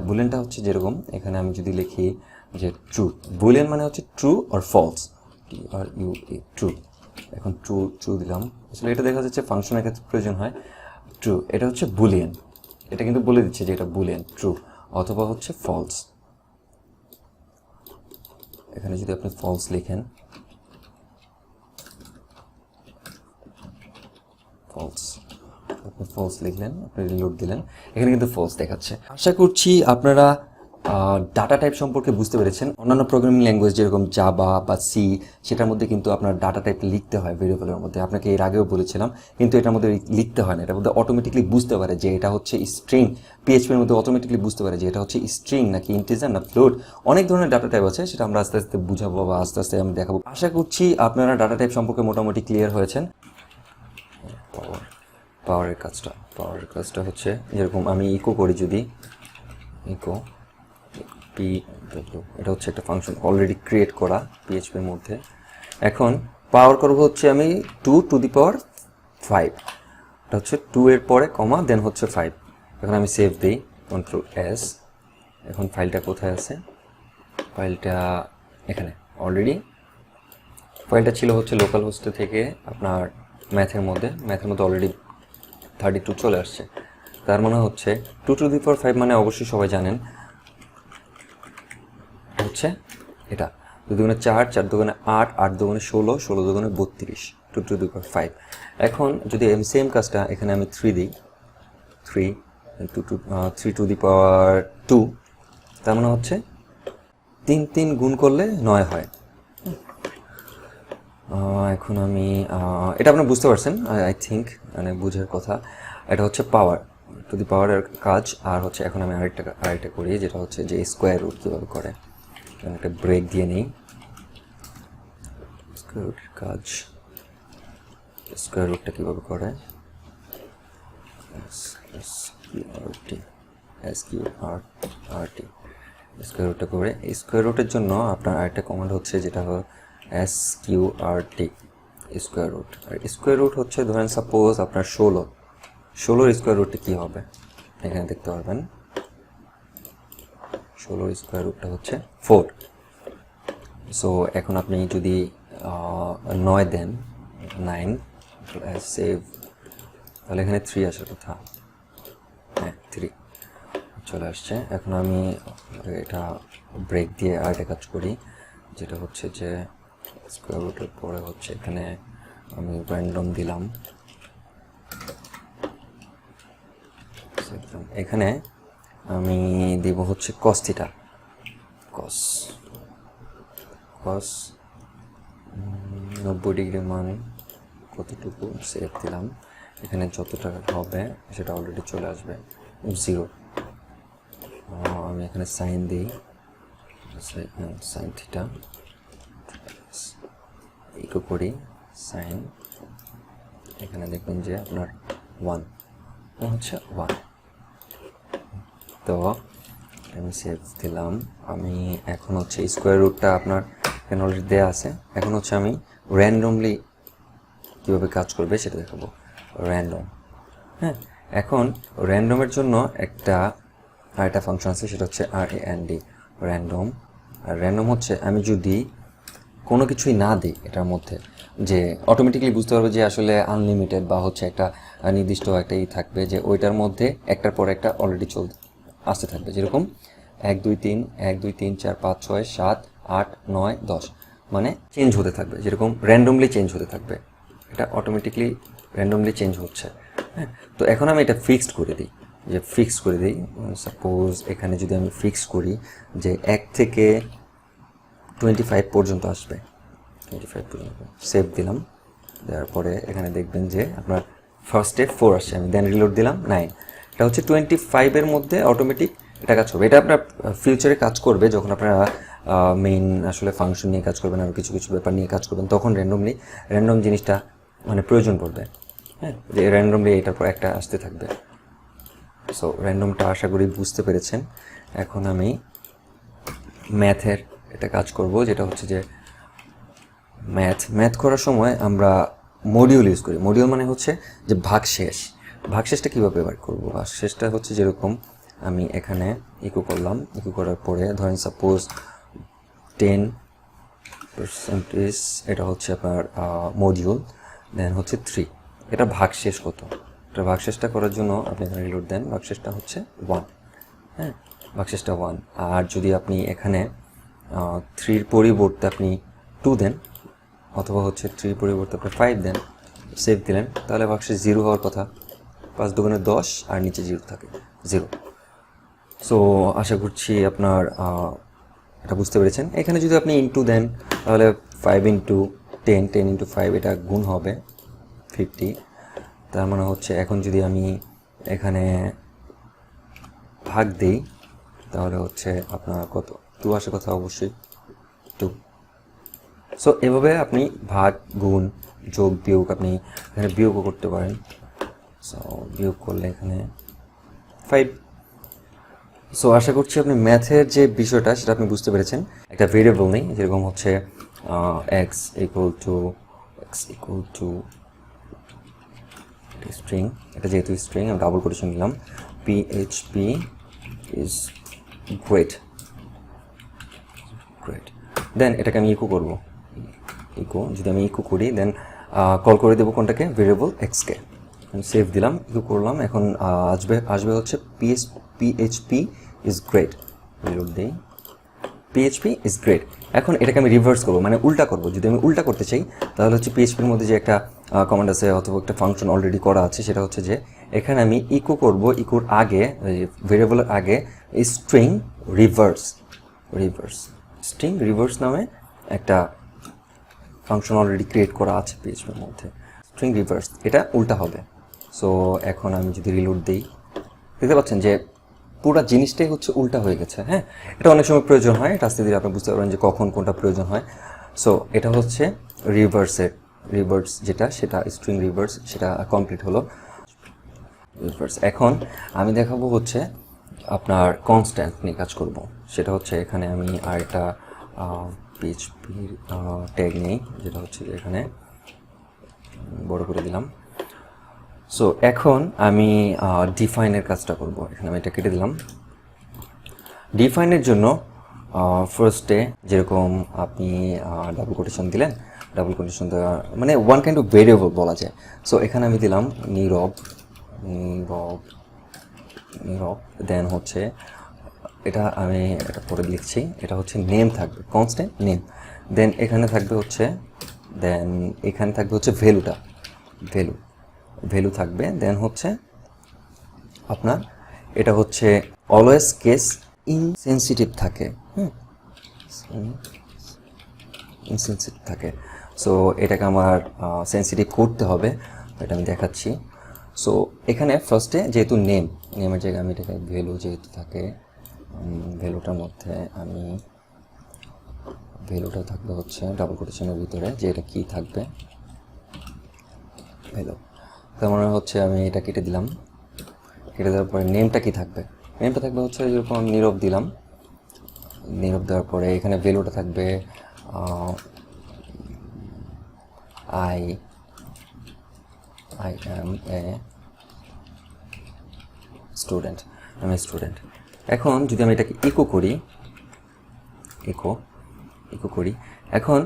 বুলিয়ানটা হচ্ছে যেরকম এখানে আমি যদি লিখি যে ট্রু, বুলিয়ান মানে হচ্ছে ট্রু অর ফলস, ট্রু। এখন ট্রু দিলাম, আসলে এটা দেখা যাচ্ছে ফাংশনের ক্ষেত্রে প্রয়োজন হয় ট্রু। এটা হচ্ছে বুলিয়ান, এটা কিন্তু বলে দিচ্ছে যে এটা বুলিয়ান ট্রু, অথবা হচ্ছে ফলস। এখানে যদি আপনি ফলস লিখেন, আপনি ফলস লিখলেন, আপনি রিলোড দিলেন, এখানে কিন্তু ফলস দেখাচ্ছে। আশা করছি আপনারা ডাটা টাইপ সম্পর্কে বুঝতে পেরেছেন। অন্যান্য প্রোগ্রামিং ল্যাঙ্গুয়েজ যেরকম জাভা বা সি, সেটার মধ্যে কিন্তু আপনার ডাটা টাইপ লিখতে হয় ভেরিয়েবলের মধ্যে, আপনাকে এর আগেও বলেছিলাম, কিন্তু এটার মধ্যে লিখতে হয় না, এটার মধ্যে অটোমেটিকলি বুঝতে পারে যে এটা হচ্ছে স্ট্রিং। পিএইচপির মধ্যে অটোমেটিকলি বুঝতে পারে যে এটা হচ্ছে স্ট্রিং নাকি ইন্টিজার না ফ্লোট। অনেক ধরনের ডাটা টাইপ আছে, সেটা আমরা আস্তে আস্তে বুঝাবো বা আস্তে আস্তে আমি দেখাবো। আশা করছি আপনারা ডাটা টাইপ সম্পর্কে মোটামুটি ক্লিয়ার হয়েছেন। পাওয়ারের কাজটা হচ্ছে যেরকম আমি ইকো করি, যদি ইকো পি, এটা হচ্ছে একটা ফাংশন অলরেডি ক্রিয়েট করা পিএইচপির মধ্যে। এখন পাওয়ার করবো হচ্ছে আমি 2⁵, এটা হচ্ছে 2 এর পরে কমা, দেন হচ্ছে 5। এখন আমি সেভ দিই, Ctrl+S। এখন ফাইলটা কোথায় আছে? ফাইলটা এখানে অলরেডি, ফাইলটা ছিল হচ্ছে লোকাল হোস্টে থেকে আপনার ম্যাথের মধ্যে অলরেডি 32 চলে আসছে। তার মানে হচ্ছে 2⁵ মানে অবশ্যই সবাই জানেন হচ্ছে এটা 2 × 4, 4 × 8, 8 × 16, 16 × 32, 2⁵। এখন যদি সেম কাজটা এখানে আমি 3 দিই, 3⁵, তার মানে হচ্ছে 3 গুণ করলে 9 হয়। এখন আমি এটা আপনি বুঝতে পারছেন আই থিঙ্ক, মানে বুঝার কথা। এটা হচ্ছে পাওয়ার পাওয়ারের কাজ। আর হচ্ছে এখন আমি আরেকটা করি, যেটা হচ্ছে যে স্কোয়ার রুট কীভাবে করে। একটা ব্রেক দিয়ে নিই, স্কোয়ার রুটের কাজ, স্কোয়ার রুটটা কীভাবে করে, SQRT, স্কোয়ার রুটটা করে। স্কোয়ার রুটের জন্য আপনার আরেকটা কমান্ড হচ্ছে যেটা হলো SQRT, স্কোয়ার রুট। আর স্কোয়ার রুট হচ্ছে ধরেন সাপোজ আপনার 16 স্কোয়ার রুটটা কী হবে এখানে দেখতে পারবেন। 16 স্কোয়ার রুটটা হচ্ছে 4। সো এখন আপনি যদি 9 দেন, 9 সেভ, তাহলে এখানে 3 আসার কথা। হ্যাঁ, 3 চলে আসছে। এখন আমি এটা ব্রেক দিয়ে আরেকটা কাজ করি, যেটা হচ্ছে যে স্কোয়ার রুটের পরে হচ্ছে এখানে আমি র্যান্ডম দিলাম, এখানে আমি দিব হচ্ছে cos θ, cos 90 ডিগ্রি মান কতটুকু, সেভ দিলাম। এখানে যত টাকা হবে সেটা অলরেডি চলে আসবে 0। আমি এখানে সাইন দিই, সাইন থিটা, ইকো করি সাইন, এখানে দেখবেন যে আপনার 1 হচ্ছে 1। তো আমি সেভ দিলাম। আমি এখন হচ্ছে স্কোয়ার রুটটা আপনার এখানে অলরেডি দেওয়া আছে। এখন হচ্ছে আমি র্যান্ডমলি কীভাবে কাজ করবে সেটা দেখাবো। র্যান্ডম, হ্যাঁ, এখন র্যান্ডমের জন্য আরেকটা ফাংশন আছে, সেটা হচ্ছে RAND, র্যান্ডম। আর র্যান্ডম হচ্ছে আমি যদি কোনো কিছুই না দিই এটার মধ্যে, যে অটোমেটিক্যালি বুঝতে পারবে যে আসলে আনলিমিটেড বা হচ্ছে একটা নির্দিষ্ট একটা থাকবে, যে ওইটার মধ্যে একটার পর একটা অলরেডি আসতে থাকবে। যেরকম 1 2 3 1 2 3 4 5 6 7 8 9 10, মানে চেঞ্জ হতে থাকবে, যেরকম র্যান্ডমলি চেঞ্জ হতে থাকবে। এটা অটোমেটিকলি র্যান্ডমলি চেঞ্জ হচ্ছে, হ্যাঁ। তো এখন আমি এটা ফিক্সড করে দিই, সাপোজ এখানে যদি আমি ফিক্স করি যে 1 থেকে 25 পর্যন্ত আসবে, 25 পর্যন্ত, সেভ দিলাম। দেওয়ার পরে এখানে দেখবেন যে আপনার ফার্স্টে 4 আসছে, আমি দেন রিলোড দিলাম 9। এটা হচ্ছে 25-এর মধ্যে অটোমেটিক এটা কাজ করবে। এটা আপনার ফিউচারে কাজ করবে যখন আপনারা মেইন আসলে ফাংশন নিয়ে কাজ করবেন আর কিছু কিছু ব্যাপার নিয়ে কাজ করবেন, তখন র্যান্ডম জিনিসটা মানে প্রয়োজন পড়বে, হ্যাঁ, যে র্যান্ডমলি এটার পর একটা আসতে থাকবে। সো র্যান্ডমটা আশা করি বুঝতে পেরেছেন। এখন আমি ম্যাথের এটা কাজ করব, যেটা হচ্ছে যে ম্যাথ করার সময় আমরা মডিউল ইউজ করি। মডিউল মানে হচ্ছে যে ভাগশেষটা কীভাবে ব্যবহার করব। ভাগশেষটা হচ্ছে যেরকম আমি এখানে ইকো করলাম, ইকো করার পরে ধরেন সাপোজ 10% এটা হচ্ছে আপনার মডিউল, দেন হচ্ছে 3, এটা ভাগশেষ কত। এটা ভাগশেষটা করার জন্য আপনি এখানে রিলোড দেন, ভাগশেষটা হচ্ছে 1, হ্যাঁ, ভাগশেষটা 1। আর যদি আপনি এখানে 3-র পরিবর্তে আপনি 2 দেন, অথবা হচ্ছে 3-র পরিবর্তে আপনি 5 দেন, সেভ দিলেন, তাহলে ভাগশেষ 0 হওয়ার কথা। 5 দুগুণে 10 আর নিচে 0 থাকে, 0। সো আশা করছি আপনার এটা বুঝতে পেরেছেন। এখানে যদি আপনি ইনটু দেন তাহলে 5 × 10, 10 × 5, এটা গুণ হবে 50। তার মানে হচ্ছে এখন যদি আমি এখানে ভাগ দিই তাহলে হচ্ছে আপনার কত 2 আসে কথা, অবশ্যই 2। সো এভাবে আপনি ভাগ, গুণ, যোগ, বিয়োগ আপনি এখানে বিয়োগও করতে পারেন। সো বিয়োগ করলে এখানে 5। সো আশা করছি আপনি ম্যাথের যে বিষয়টা সেটা আপনি বুঝতে পেরেছেন। একটা ভেরিয়েবল নেই, যেরকম হচ্ছে x ইকুয়াল টু স্ট্রিং, এটা যেহেতু স্ট্রিং আমি ডাবল কোটেশন নিলাম, PHP ইজ গ্রেট। দেন এটাকে আমি ইকো করব, যদি আমি ইকো করি দেন কল করে দেবো কোনটাকে, ভেরিয়েবল এক্সকে। সেভ দিলাম, ইকো করলাম। এখন আসবে হচ্ছে PHP ইজ গ্রেট, রিলোড দেই, PHP ইজ গ্রেট। এখন এটাকে আমি রিভার্স করবো, মানে উল্টা করবো। যদি আমি উল্টা করতে চাই তাহলে হচ্ছে PHPর মধ্যে যে একটা কমান্ড আছে অথবা একটা ফাংশন অলরেডি করা আছে, সেটা হচ্ছে যে এখানে আমি ইকো করব, ইকোর আগে ভেরিয়েবলের আগে স্ট্রিং রিভার্স নামে একটা ফাংশন অলরেডি ক্রিয়েট করা আছে PHPর মধ্যে, স্ট্রিং রিভার্স, এটা উল্টা হবে। সো এখন আমি যদি রিলোড দিই, দেখতে পাচ্ছেন যে পুরো জিনিসটাই হচ্ছে উল্টা হয়ে গেছে, হ্যাঁ। এটা অনেক সময় প্রয়োজন হয়, এটা আস্তে ধীরে আপনি বুঝতে পারবেন যে কখন কোনটা প্রয়োজন হয়। সো এটা হচ্ছে রিভার্স যেটা, সেটা স্ট্রিং রিভার্স, সেটা কমপ্লিট হলো রিভার্স। এখন আমি দেখাবো হচ্ছে আপনার কনস্ট্যান্ট নিয়ে কাজ করব, সেটা হচ্ছে এখানে আমি আরেকটা PHPর ট্যাগ নেই, যেটা হচ্ছে এখানে বড় করে দিলাম। সো এখন আমি ডিফাইনের কাজটা করব। এখানে আমি এটা কেটে দিলাম। ডিফাইনের জন্য ফার্স্টে যেরকম আপনি ডাবল কোটেশন দিলেন, ডাবল কোটেশন দেওয়া মানে ওয়ান কাইন্ড অফ ভেরিয়েবল বলা যায়। সো এখানে আমি দিলাম নীরব, দেন হচ্ছে এটা আমি এটা পরে লিখছি, এটা হচ্ছে নেম থাকবে, কনস্ট্যান্ট নেম। দেন এখানে থাকবে হচ্ছে ভ্যালু থাকবে। দেন হচ্ছে আপনার এটা হচ্ছে অলওয়েজ কেস ইনসেনসিটিভ থাকে, ইনসেনসিটিভ থাকে। সো এটাকে আমার সেন্সিটিভ করতে হবে, এটা আমি দেখাচ্ছি। সো এখানে ফার্স্টে যেহেতু নেমের জায়গায় আমি এটাকে ভ্যালু যেহেতু থাকে, ভ্যালুটার মধ্যে আমি ভ্যালুটা থাকবে হচ্ছে ডাবল কোটেশনের ভিতরে, যে এটা কী থাকবে ভ্যালু। তার মানে হচ্ছে আমি এটা কেটে দিলাম, কেটে দেওয়ার পরে নেমটা কী থাকবে, নেমটা থাকবে হচ্ছে যেরকম নীরব দিলাম, নীরব দেওয়ার পরে এখানে ভ্যালুটা থাকবে আই অ্যাম এ স্টুডেন্ট, আমি স্টুডেন্ট। এখন যদি আমি এটাকে ইকো করি, ইকো করি, এখন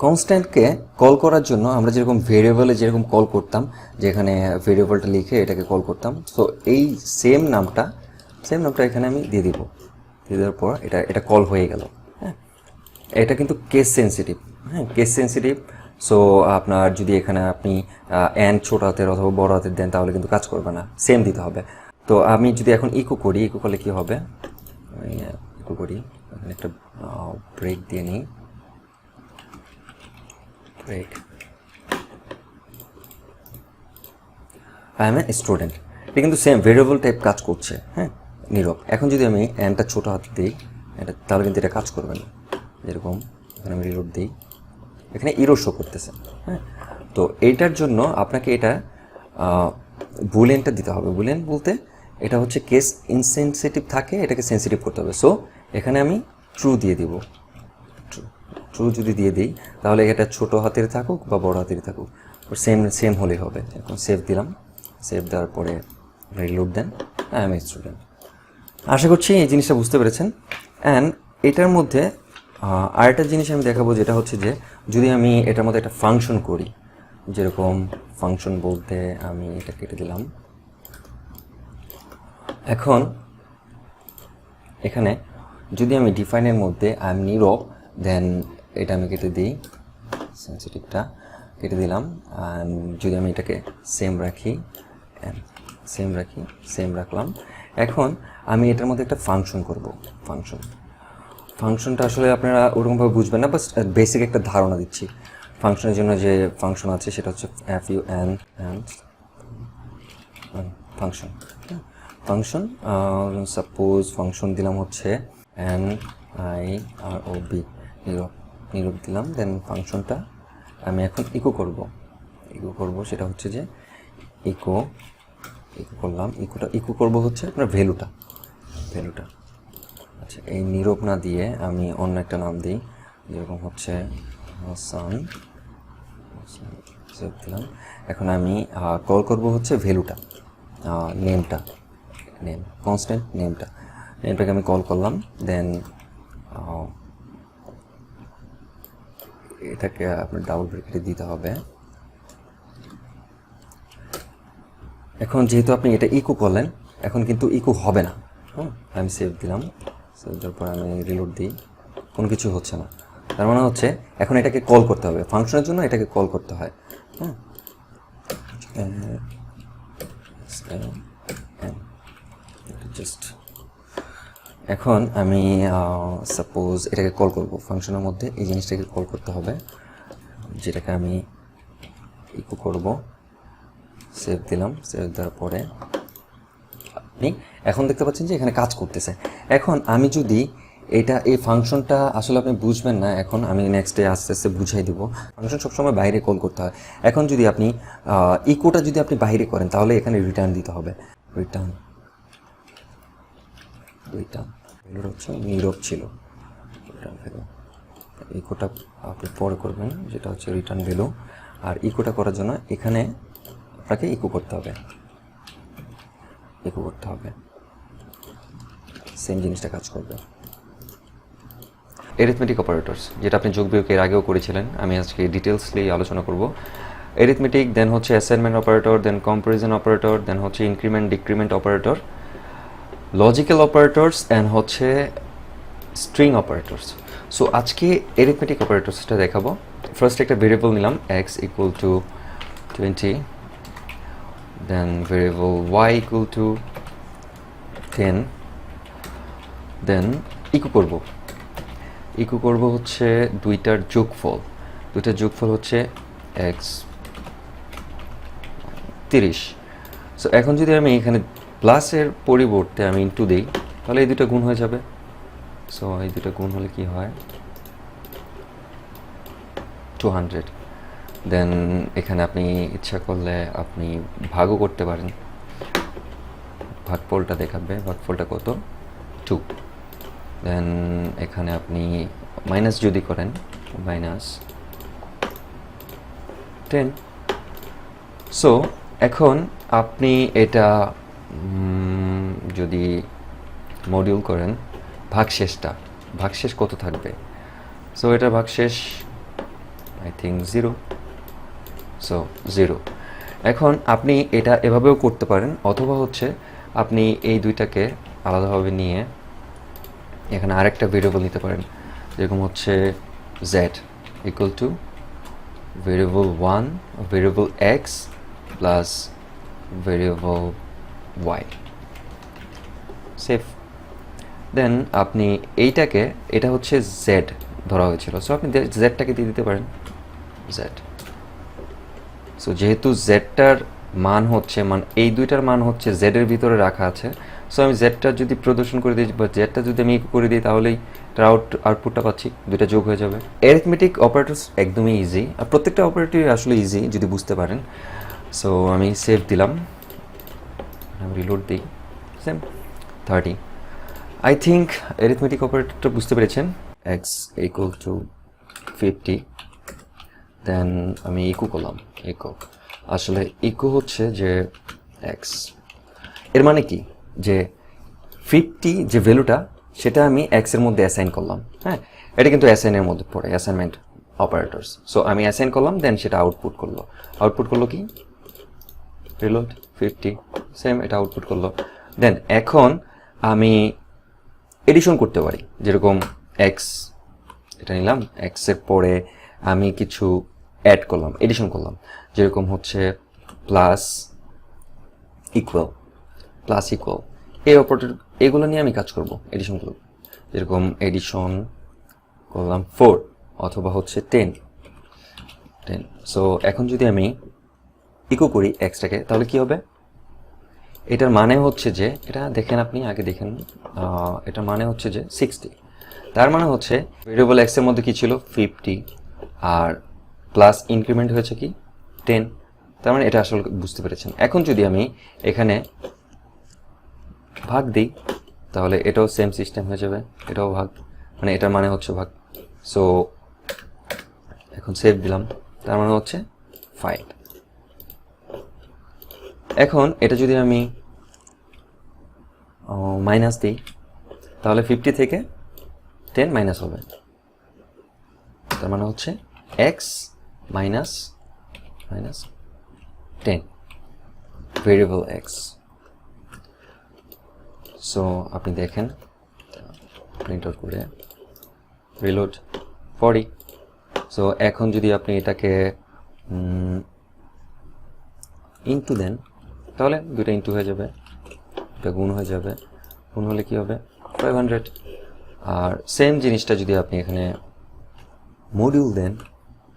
কনস্ট্যান্টকে কল করার জন্য আমরা যেরকম ভেরিয়েবলে যেরকম কল করতাম, যেখানে ভেরিয়েবলটা লিখে এটাকে কল করতাম, সো এই সেম নামটা এখানে আমি দিয়ে দিব, দিয়ে দেওয়ার পর এটা কল হয়ে গেল। হ্যাঁ, এটা কিন্তু কেস সেন্সিটিভ, হ্যাঁ কেস সেন্সিটিভ। সো আপনার যদি এখানে আপনি অ্যান্ড ছোট হাতের অথবা বড় হাতের দেন তাহলে কিন্তু কাজ করবে না, সেম দিতে হবে। তো আমি যদি এখন ইকো করি, ইকো করলে কী হবে, আমি ইকো করি, এখানে একটা ব্রেক দিয়ে নিই, break, I am a student. এটা কিন্তু সেম ভেরিয়েবল টাইপ কাজ করছে, হ্যাঁ নীরব। এখন যদি আমি অ্যান্ডটা ছোটো হাতে দিই এটা, তাহলে কিন্তু এটা কাজ করবে না। যেরকম এখানে আমি রিলোড দিই, এখানে ইরো শো করতেছে, হ্যাঁ। তো এইটার জন্য আপনাকে এটা বুলিয়ানটা দিতে হবে। বুলিয়ান বলতে এটা হচ্ছে কেস ইনসেনসিটিভ থাকে, এটাকে সেন্সিটিভ করতে হবে। সো এখানে আমি ট্রু দিয়ে দিব, ট্রু যদি দিয়ে দিই তাহলে এটা ছোট হাতের থাকুক বা বড় হাতের থাকুক সেম হলেই হবে। এখন সেভ দিলাম, সেভ দেওয়ার পরে reload then, I am a student. আশা করছি এই জিনিসটা বুঝতে পেরেছেন। অ্যান্ড এটার মধ্যে আরেকটা জিনিস আমি দেখাবো, যেটা হচ্ছে যে যদি আমি এটার মধ্যে একটা ফাংশন করি, যেরকম ফাংশন বলতে আমি এটা কেটে দিলাম। এখন এখানে যদি আমি ডিফাইনের মধ্যে আই এম নীরব, দেন এটা আমি কেটে দিই, সেন্সিটিভটা কেটে দিলাম। অ্যান্ড যদি আমি এটাকে সেম রাখি, সেম রাখলাম। এখন আমি এটার মধ্যে একটা ফাংশন করব। ফাংশনটা আসলে আপনারা ওরকমভাবে বুঝবেন না, বাস বেসিক একটা ধারণা দিচ্ছি। ফাংশনের জন্য যে ফাংশন আছে সেটা হচ্ছে FUN ফাংশন। সাপোজ ফাংশন দিলাম হচ্ছে NIROB, নীরব দিলাম। দেন ফাংশনটা আমি এখন ইকো করব, সেটা হচ্ছে যে ইকো করলাম। ইকো করব হচ্ছে আপনার ভ্যালুটা। আচ্ছা, এই নীরব না দিয়ে আমি অন্য একটা নাম দিই, যেরকম হচ্ছে সান, সেভ দিলাম। এখন আমি কল করব হচ্ছে ভ্যালুটা, নেম কনস্ট্যান্ট নেমটাকে আমি কল করলাম। দেন এটাকে আপনার ডাবল ব্রেকেটে দিতে হবে। এখন যেহেতু আপনি এটা ইকো করলেন, এখন কিন্তু ইকো হবে না। আমি সেভ দিলাম, সেভ দেওয়ার পর আমি রিলোড দিই, কোনো কিছু হচ্ছে না। তার মানে হচ্ছে এখন এটাকে কল করতে হবে, ফাংশনের জন্য এটাকে কল করতে হয়। জাস্ট এখন আমি সাপোজ এটাকে কল করব, ফাংশনের মধ্যে এই জিনিসটাকে কল করতে হবে, যেটাকে আমি ইকো করব। সেভ দিলাম, সেভ দেওয়ার পরে আপনি এখন দেখতে পাচ্ছেন যে এখানে কাজ করতেছে। এখন আমি যদি এই ফাংশনটা আসলে আপনি বুঝবেন না, এখন আমি নেক্সট ডে আস্তে আস্তে বুঝাই দিব। ফাংশন সবসময় বাইরে কল করতে হয়। এখন যদি আপনি ইকোটা যদি আপনি বাইরে করেন তাহলে এখানে রিটার্ন দিতে হবে, রিটার্ন হচ্ছে নীরব ছিল, রিটার্ন ভ্যালু। ইকোটা আপনি পরে করবেন, যেটা হচ্ছে রিটার্ন ভ্যালু। আর ইকোটা করার জন্য এখানে আপনাকে ইকো করতে হবে, সেম জিনিসটা কাজ করবে। এরিথমেটিক অপারেটরস, যেটা আপনি যোগ বিয়োগ এর আগেও করেছিলেন, আমি আজকে ডিটেলসলি আলোচনা করব। এরিথমেটিক, দেন হচ্ছে assignment operator, then comparison operator, then হচ্ছে increment decrement operator, logical operators, and হচ্ছে স্ট্রিং অপারেটরস। সো আজকে এরিথমেটিক অপারেটরসটা দেখাবো। ফার্স্ট একটা ভেরিয়েবল নিলাম x equal to 20, then variable y equal to 10, then echo করব হচ্ছে দুইটার যোগফল। দুইটার যোগফল হচ্ছে এক্স 30। সো এখন যদি আমি এখানে প্লাসের পরিবর্তে আমি ইনটু দিই তাহলে এই দুটো গুণ হয়ে যাবে। সো এই দুটো গুণ হলে কি হয় 200। দেন এখানে আপনি ইচ্ছা করলে আপনি ভাগও করতে পারেন, ভাগফলটা দেখাবে, ভাগফলটা কত 2। দেন এখানে আপনি মাইনাস যদি করেন -10। সো এখন আপনি এটা যদি মডিউল করেন ভাগশেষ কত থাকবে? সো এটা ভাগশেষ আই থিঙ্ক 0। সো 0। এখন আপনি এটা এভাবেও করতে পারেন, অথবা হচ্ছে আপনি এই দুইটাকে আলাদাভাবে নিয়ে এখানে আরেকটা ভেরিয়েবল নিতে পারেন, যেরকম হচ্ছে z equal to variable 1 variable x plus variable y সেফ। দেন আপনি এইটাকে, এটা হচ্ছে z ধরা হয়েছিল, সো আপনি জেডটাকে দিয়ে দিতে পারেন z। সো যেহেতু জেডটার মান হচ্ছে এই দুইটার মান হচ্ছে জেডের ভিতরে রাখা আছে, সো আমি জেডটা যদি প্রদর্শন করে দিই বা জেডটা যদি আমি করে দিই তাহলেই তার আউটপুটটা পাচ্ছি, দুইটা যোগ হয়ে যাবে। অ্যারিথমেটিক অপারেটরস একদমই ইজি, আর প্রত্যেকটা অপারেটরই আসলে ইজি যদি বুঝতে পারেন। সো আমি সেভ দিলাম, আমি রিলোড দিই, সেম 30। আই থিঙ্ক অ্যারিথমেটিক অপারেটরটা বুঝতে পেরেছেন। X equal to 50। দেন আমি ইকো করলাম, আসলে ইকো হচ্ছে যে এক্স, এর মানে কি যে 50 যে ভ্যালুটা সেটা আমি এক্সের মধ্যে অ্যাসাইন করলাম। হ্যাঁ, এটা কিন্তু অ্যাসাইনের মধ্যে পড়ে, অ্যাসাইনমেন্ট অপারেটরস। সো আমি অ্যাসাইন করলাম, দেন সেটা আউটপুট করলো কি রিলোড 50, সেম এটা আউটপুট করলো। দেন এখন আমি এডিশন করতে পারি, যেরকম এক্স এটা নিলাম, এক্সের পরে আমি কিছু অ্যাড করলাম, এডিশন করলাম, যেরকম হচ্ছে প্লাস ইকুয়াল এই অপারেটর, এগুলো নিয়ে আমি কাজ করব, এডিশন করব। যেরকম এডিশন করলাম 4 অথবা হচ্ছে 10। সো এখন যদি আমি ইকো করি এক্সটাকে, তাহলে কি হবে? এটার মানে হচ্ছে যে, এটা দেখেন, আপনি আগে দেখেন, এটার মানে হচ্ছে যে 60। তার মানে হচ্ছে ভেরিয়েবল এক্সের মধ্যে কি ছিল 50, আর প্লাস ইনক্রিমেন্ট হয়েছে কি 10। তার মানে এটা আসলে বুঝতে পেরেছেন। এখন যদি আমি এখানে ভাগ দিই তাহলে এটাও সেম সিস্টেম হয়ে যাবে, এটাও ভাগ, মানে এটার মানে হচ্ছে ভাগ। সো এখন সেভ দিলাম, তার মানে হচ্ছে 5। এখন এটা যদি আমি মাইনাস দিই তাহলে 50 থেকে 10 মাইনাস হবে, তার মানে হচ্ছে x minus 10 variable x. So আপনি দেখেন, প্রিন্ট আউট করে রিলোড 40। সো এখন যদি আপনি এটাকে ইনটু দেন তাহলে দুটো ইনটু হয়ে যাবে, এটা গুণ হয়ে যাবে, গুণ হলে কি হবে 500। আর সেম জিনিসটা যদি আপনি এখানে মডিউল দেন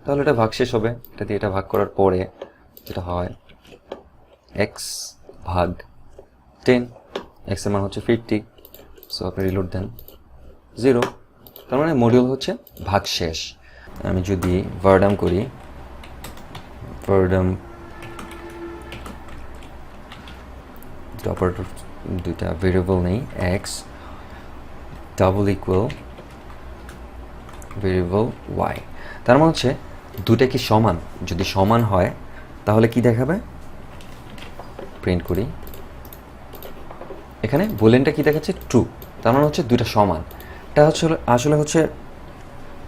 তাহলে এটা ভাগশেষ হবে, এটা দিয়ে এটা ভাগ করার পরে যেটা হয় এক্স ভাগ 10, এক্স এর মান হচ্ছে 50। সো আপনি রিলোড দেন 0, তার মানে মডিউল হচ্ছে ভাগশেষ। আমি যদি ভার্ডাম করি, অপারেটর দুইটা ভেরিয়েবল নেই, X double equal variable Y, তার মানে হচ্ছে দুটা কি সমান? যদি সমান হয় তাহলে কি দেখাবে? প্রিন্ট করি, এখানে বুলিয়ানটা কি দেখাচ্ছে ট্রু, তার মানে হচ্ছে দুইটা সমান। এটা হচ্ছে আসলে হচ্ছে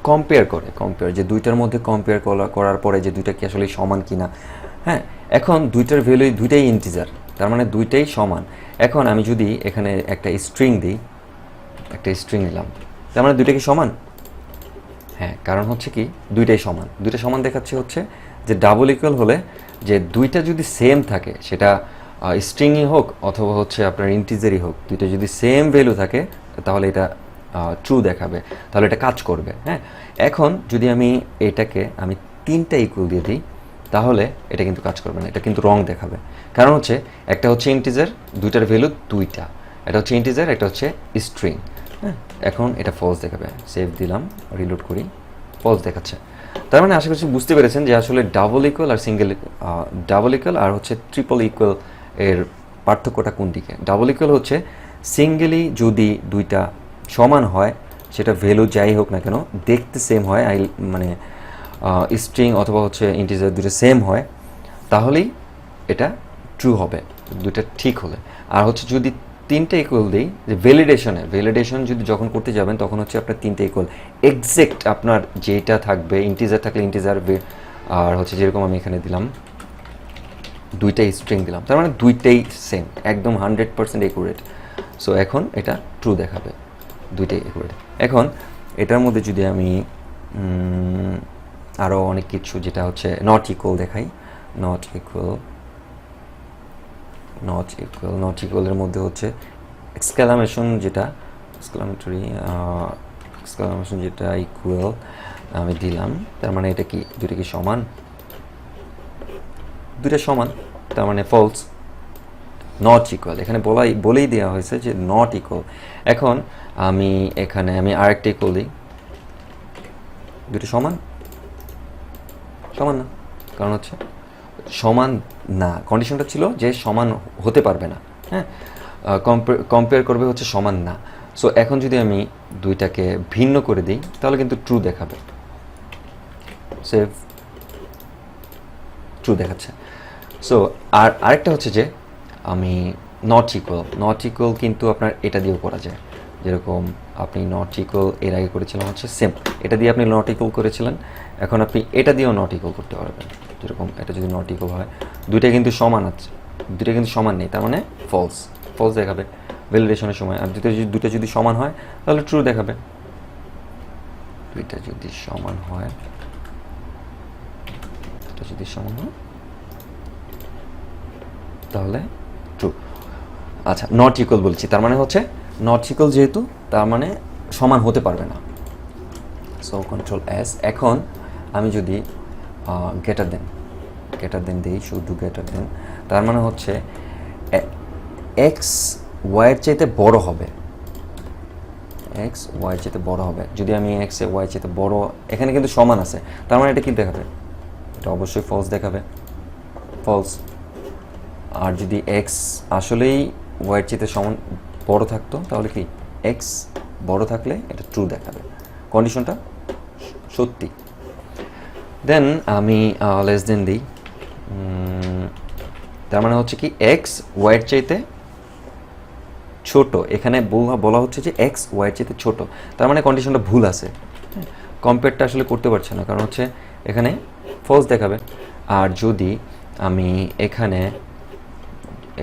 কম্পেয়ার যে দুইটার মধ্যে কম্পেয়ার করার পরে যে দুইটা কি আসলে সমান কিনা। হ্যাঁ, এখন দুইটার ভ্যালু দুইটাই ইন্টিজার, তার মানে দুইটাই সমান। এখন আমি যদি এখানে একটা স্ট্রিং দিই, একটা স্ট্রিং নিলাম, তার মানে দুইটা কি সমান? হ্যাঁ, কারণ হচ্ছে কি দুইটা সমান দেখাচ্ছে হচ্ছে যে ডাবল ইকুয়াল হলে, যে দুইটা যদি সেম থাকে, সেটা স্ট্রিংই হোক অথবা হচ্ছে আপনার ইন্টিজারই হোক, দুইটা যদি সেম ভ্যালু থাকে তাহলে এটা ট্রু দেখাবে, তাহলে এটা কাজ করবে। হ্যাঁ, এখন যদি আমি এটাকে আমি 3টা ইকুয়াল দিয়ে দিই, তাহলে এটা কিন্তু কাজ করবে না, এটা কিন্তু রং দেখাবে। কারণ হচ্ছে একটা হচ্ছে ইন্টিজার, দুইটার ভ্যালু 2টা, এটা হচ্ছে ইন্টিজার, একটা হচ্ছে স্ট্রিং। হ্যাঁ, এখন এটা ফলস দেখাবে। সেভ দিলাম, রিলোড করি, ফলস দেখাচ্ছে। তার মানে আশা করছি বুঝতে পেরেছেন যে আসলে ডাবল ইকুয়াল আর ডাবল ইকুয়াল আর হচ্ছে ট্রিপল ইকুয়াল এর পার্থক্যটা কোন দিকে। ডাবল ইকুয়াল হচ্ছে সিঙ্গেলি যদি দুইটা সমান হয়, সেটা ভ্যালু যাই হোক না কেন দেখতে সেম হয়, মানে স্ট্রিং অথবা হচ্ছে ইন্টিজার দুটো সেম হয়, তাহলেই এটা ট্রু হবে, দুইটা ঠিক হলে। আর হচ্ছে যদি 3টা ইকুয়াল দিই, যে ভ্যালিডেশন যদি যখন করতে যাবেন তখন হচ্ছে আপনার 3টা ইকুয়াল এক্সাক্ট আপনার যেটা থাকবে, ইন্টিজার থাকলে ইন্টিজার, আর হচ্ছে যেরকম আমি এখানে দিলাম 2টা স্ট্রিং দিলাম, তার মানে 2টাই সেম, একদম 100% একুরেট। সো এখন এটা ট্রু দেখাবে, 2টাই একুরেট। এখন এটার মধ্যে যদি আমি আরও অনেক কিছু, যেটা হচ্ছে নট ইকুয়াল দেখাই, নট ইকুয়ালের মধ্যে হচ্ছে এক্সক্লামেশন যেটা ইকুয়াল আমি দিলাম, তার মানে এটা কি দুটো কি সমান, দুটো সমান, তার মানে ফলস। নট ইকুয়াল এখানে বলেই দেওয়া হয়েছে যে নট ইকুয়াল। এখন এখানে আমি আরেকটা ইকুয়াল দিই, দুটো সমান না, কারণ হচ্ছে সমান না, কন্ডিশনটা ছিল যে সমান হতে পারবে না। হ্যাঁ, কম্পেয়ার করবে হচ্ছে সমান না। সো এখন যদি আমি দুইটাকে ভিন্ন করে দিই, তাহলে কিন্তু ট্রু দেখাবে। সেভ, ট্রু দেখাচ্ছে। সো আরেকটা হচ্ছে যে আমি নট ইকুয়াল কিন্তু আপনার এটা দিয়েও করা যায়। যেরকম আপনি নট ইকুয়াল এর আগে করেছিলেন হচ্ছে সেম, এটা দিয়ে আপনি নট ইকুয়াল করেছিলেন, এখন আপনি এটা দিয়েও নট ইকুয়াল করতে পারবেন। যেরকম এটা যদি নট ইকুয়াল হয়, দুইটা কিন্তু সমান আছে, দুইটা কিন্তু সমান নেই, তার মানে ফলস দেখাবে ভ্যালিডেশনের সময়। আর দুইটা যদি সমান হয় তাহলে ট্রু দেখাবে। দুইটা যদি সমান হয় তাহলে ট্রু। আচ্ছা, নট ইকুয়াল বলছি, তার মানে হচ্ছে নট ইকুয়াল যেহেতু, তার মানে সমান হতে পারবে না। So control S. এখন আমি যদি গ্রেটার দেন দিই, শুধু গ্রেটার দেন, তার মানে হচ্ছে এক্স ওয়াইয়ের চাইতে বড় হবে, যদি আমি এক্স ওয়াই চাইতে বড়, এখানে কিন্তু সমান আছে, তার মানে এটা কি দেখাবে, এটা অবশ্যই ফলস দেখাবে, ফলস। আর যদি এক্স আসলেই ওয়াইয়ের চাইতে সমান বড় থাকতো, তাহলে কি এক্স বড় থাকলে এটা ট্রু দেখাবে, কন্ডিশনটা সত্যি। দেন আমি লেস দেন দিই, তার মানে হচ্ছে কি এক্স ওয়াইয়ের চাইতে ছোট, এখানে বলা হচ্ছে যে এক্স ওয়াইয়ের চাইতে ছোট, তার মানে কন্ডিশনটা ভুল আছে, কম্পেয়ারটা আসলে করতে পারছে না, কারণ হচ্ছে এখানে ফলস দেখাবে। আর যদি আমি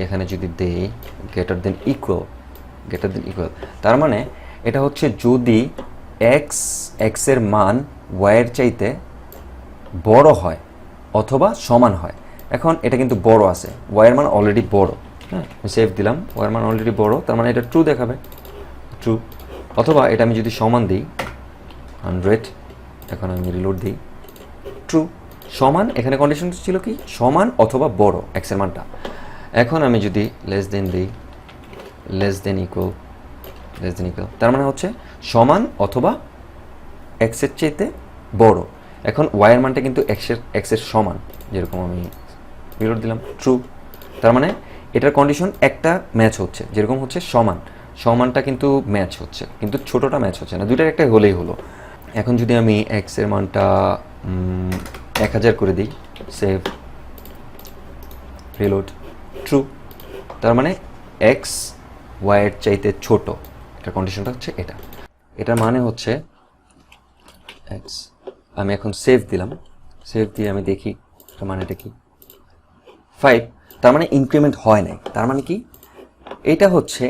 এখানে যদি দেই গ্রেটার দেন ইকুয়াল, তার মানে এটা হচ্ছে যদি এক্সের মান ওয়াইয়ের চাইতে বড় হয় অথবা সমান হয়। এখন এটা কিন্তু বড় আছে, ওয়াইয়ের মান অলরেডি বড়। হ্যাঁ, সেভ দিলাম, ওয়াইয়ের মান অলরেডি বড়, তার মানে এটা ট্রু দেখাবে, ট্রু। অথবা এটা আমি যদি সমান দিই 100, এখন আমি রিলোড দিই, ট্রু। সমান, এখানে কন্ডিশন ছিল কি সমান অথবা বড় এক্সের মানটা। এখন আমি যদি লেস দেন দিই, লেস দেন ইকুয়াল, তার মানে হচ্ছে সমান অথবা এক্সের চাইতে বড়। এখন ওয়াইয়ের মানটা কিন্তু এক্সের সমান, যেরকম আমি রিলোড দিলাম, ট্রু। তার মানে এটার কন্ডিশন একটা ম্যাচ হচ্ছে, যেরকম হচ্ছে সমানটা কিন্তু ম্যাচ হচ্ছে, কিন্তু ছোটটা ম্যাচ হচ্ছে না, দুইটার একটাই হলেই হলো। এখন যদি আমি এক্সের মানটা 1000 করে দিই, সেভ, রিলোড, ট্রু। তার মানে এক্স ওয়াইয়ের চাইতে ছোট, এটার কন্ডিশনটা হচ্ছে এটা। এটার মানে হচ্ছে এক্স, আমি এখন সেভ দিলাম, সেভ দিয়ে আমি দেখি এটার মানেটা কি, 5, তার মানে ইনক্রিমেন্ট হয় নাই। তার মানে কি এটা হচ্ছে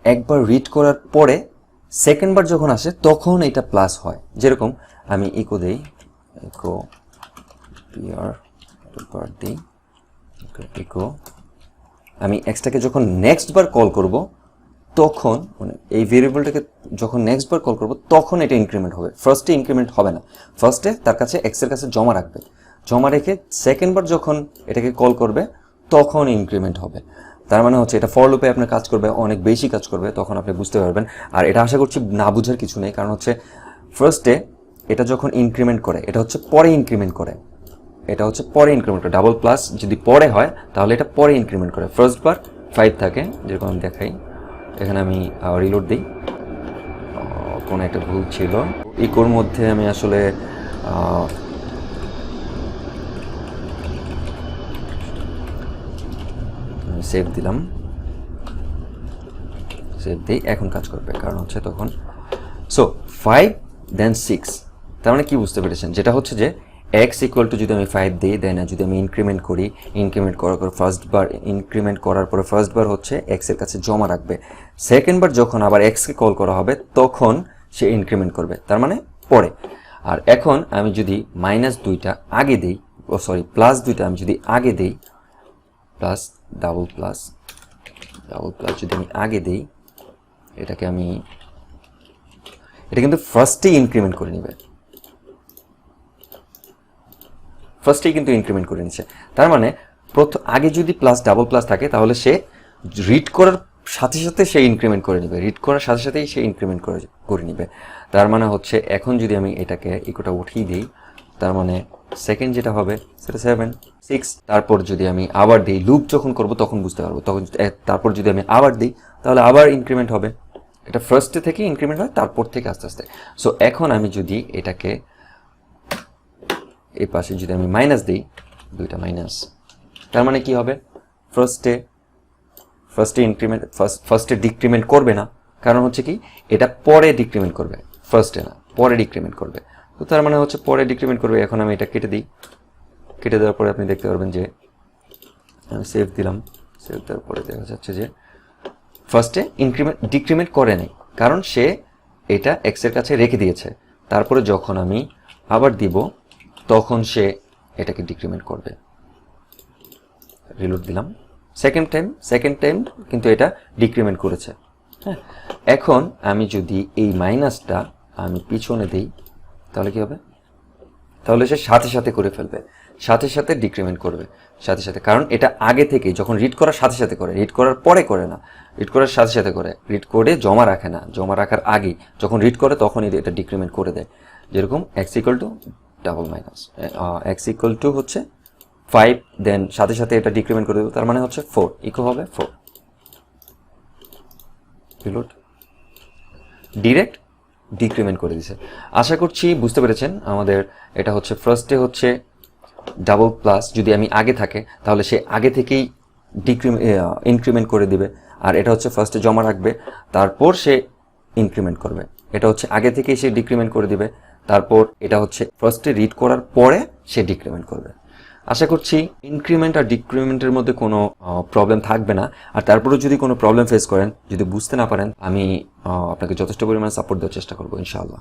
একবার রিড করার পরে সেকেন্ডবার যখন আসে তখন এটা প্লাস হয়। যেরকম আমি ইকো দিই, ইকো দিই, ইকো, আমি এক্সটাকে যখন নেক্সট বার কল করব তখন মানে এই ভেরিয়েবলটাকে যখন নেক্সট বার কল করব তখন এটা ইনক্রিমেন্ট হবে, ফার্স্টে ইনক্রিমেন্ট হবে না। ফার্স্টে তার কাছে এক্সের কাছে জমা রাখবে, জমা রেখে সেকেন্ড বার যখন এটাকে কল করবে তখন ইনক্রিমেন্ট হবে। তার মানে হচ্ছে এটা ফর লুপে আপনার কাজ করবে, অনেক বেশি কাজ করবে, তখন আপনি বুঝতে পারবেন। আর এটা আশা করছি না বুঝার কিছু নেই, কারণ হচ্ছে ফার্স্টে এটা যখন ইনক্রিমেন্ট করে এটা হচ্ছে পরে ইনক্রিমেন্ট করে, এটা হচ্ছে পরে ইনক্রিমেন্ট করে। ডাবল প্লাস যদি পরে হয় তাহলে এটা পরে ইনক্রিমেন্ট করে। ফার্স্ট বার 5 থাকে, যেরকম আমি দেখাই, এখানে আমি রিলোড দিই, কোনো একটা ভুল ছিল। ইকোর মধ্যে আমি আসলে সেভ দিলাম, সেভ দিই, এখন কাজ করবে, কারণ হচ্ছে তখন সো 5 দেন 6। তার মানে কি বুঝতে পেরেছেন, যেটা হচ্ছে যে এক্স ইকুয়াল টু যদি আমি 5 দিই, দেন যদি আমি ইনক্রিমেন্ট করি, ইনক্রিমেন্ট করার পর ফার্স্ট বার ইনক্রিমেন্ট করার পরে ফার্স্ট বার হচ্ছে এক্সের কাছে জমা রাখবে, সেকেন্ড বার যখন আবার এক্সকে কল করা হবে তখন সে ইনক্রিমেন্ট করবে, তার মানে পরে। আর এখন আমি যদি -2টা আগে দিই, প্লাস 2টা আমি যদি আগে দিই, প্লাস ডাবল প্লাস যদি আমি আগে দিই, এটা কিন্তু ফার্স্টেই ইনক্রিমেন্ট করে নেবে, ফার্স্টেই কিন্তু ইনক্রিমেন্ট করে নিচ্ছে। তার মানে আগে যদি প্লাস ডাবল প্লাস থাকে তাহলে সে রিড করার সাথে সাথে সে ইনক্রিমেন্ট করে নেবে, রিড করার সাথে সাথেই সে ইনক্রিমেন্ট করে নেবে। তার মানে হচ্ছে এখন যদি আমি এটাকে ইকোটা উঠিয়ে দিই, তার মানে সেকেন্ড যেটা হবে সেটা 7 6। তারপর যদি আমি আবার দিই, লুপ যখন করব তখন বুঝতে পারবো, তখন তারপর যদি আমি আবার দিই তাহলে আবার ইনক্রিমেন্ট হবে। এটা ফার্স্টে থেকে ইনক্রিমেন্ট হয়, তারপর থেকে আস্তে আস্তে। সো এখন আমি যদি এটাকে এই পাশে যদি আমি মাইনাস দিই, 2টা মাইনাস, তার মানে কি হবে, ফার্স্টে ইনক্রিমেন্ট, ফার্স্টে ডিক্রিমেন্ট করবে না, কারণ হচ্ছে কি এটা পরে ডিক্রিমেন্ট করবে, ফার্স্টে না, পরে ডিক্রিমেন্ট করবে। তো তার মানে হচ্ছে পরে ডিক্রিমেন্ট করবে। এখন আমি এটা কেটে দিই, কেটে দেওয়ার পরে আপনি দেখতে পারবেন যে আমি সেভ দিলাম, সেভ দেওয়ার পরে দেখা যাচ্ছে যে ফার্স্টে ডিক্রিমেন্ট করে নাই, কারণ সে এটা এক্সের কাছে রেখে দিয়েছে। তারপরে যখন আমি আবার দিব তখন সে এটাকে ডিক্রিমেন্ট করবে। রিলোড দিলাম, সেকেন্ড টাইম কিন্তু এটা ডিক্রিমেন্ট করেছে। হ্যাঁ, এখন আমি যদি এই মাইনাসটা আমি পিছনে দিই তাহলে কি হবে, তাহলে সে সাথে সাথে করে ফেলবে, সাথে সাথে ডিক্রিমেন্ট করবে, সাথে সাথে, কারণ এটা আগে থেকে যখন রিড করার সাথে সাথে করে, রিড করার পরে করে না, রিড করার সাথে সাথে করে, রিড করে জমা রাখে না, জমা রাখার আগে যখন রিড করে তখনই এটা ডিক্রিমেন্ট করে দেয়। যেরকম x equal to double minus x equal to হচ্ছে 5, দেন সাথে সাথে এটা ডিক্রিমেন্ট করে দেবে, তার মানে হচ্ছে 4, ইকো হবে 4। রিলোড, ডিরেক্ট ডিক্রিমেন্ট করে দিছে। আশা করছি বুঝতে পেরেছেন। আমাদের এটা হচ্ছে ফার্স্টে হচ্ছে ডাবল প্লাস যদি আমি আগে থাকে তাহলে সে আগে থেকেই ইনক্রিমেন্ট করে দিবে, আর এটা হচ্ছে ফার্স্টে জমা রাখবে, তারপর সে ইনক্রিমেন্ট করবে। এটা হচ্ছে আগে থেকেই সে ডিক্রিমেন্ট করে দিবে, তারপর এটা হচ্ছে ফার্স্টে রিড করার পরে সে ডিক্রিমেন্ট করবে। আশা করছি ইনক্রিমেন্ট আর ডিক্রিমেন্টের মধ্যে কোনো প্রবলেম থাকবে না। আর তারপরেও যদি কোনো প্রবলেম ফেস করেন, যদি বুঝতে না পারেন, আমি আপনাকে যথেষ্ট পরিমাণে সাপোর্ট দেওয়ার চেষ্টা করবো ইনশাআল্লাহ।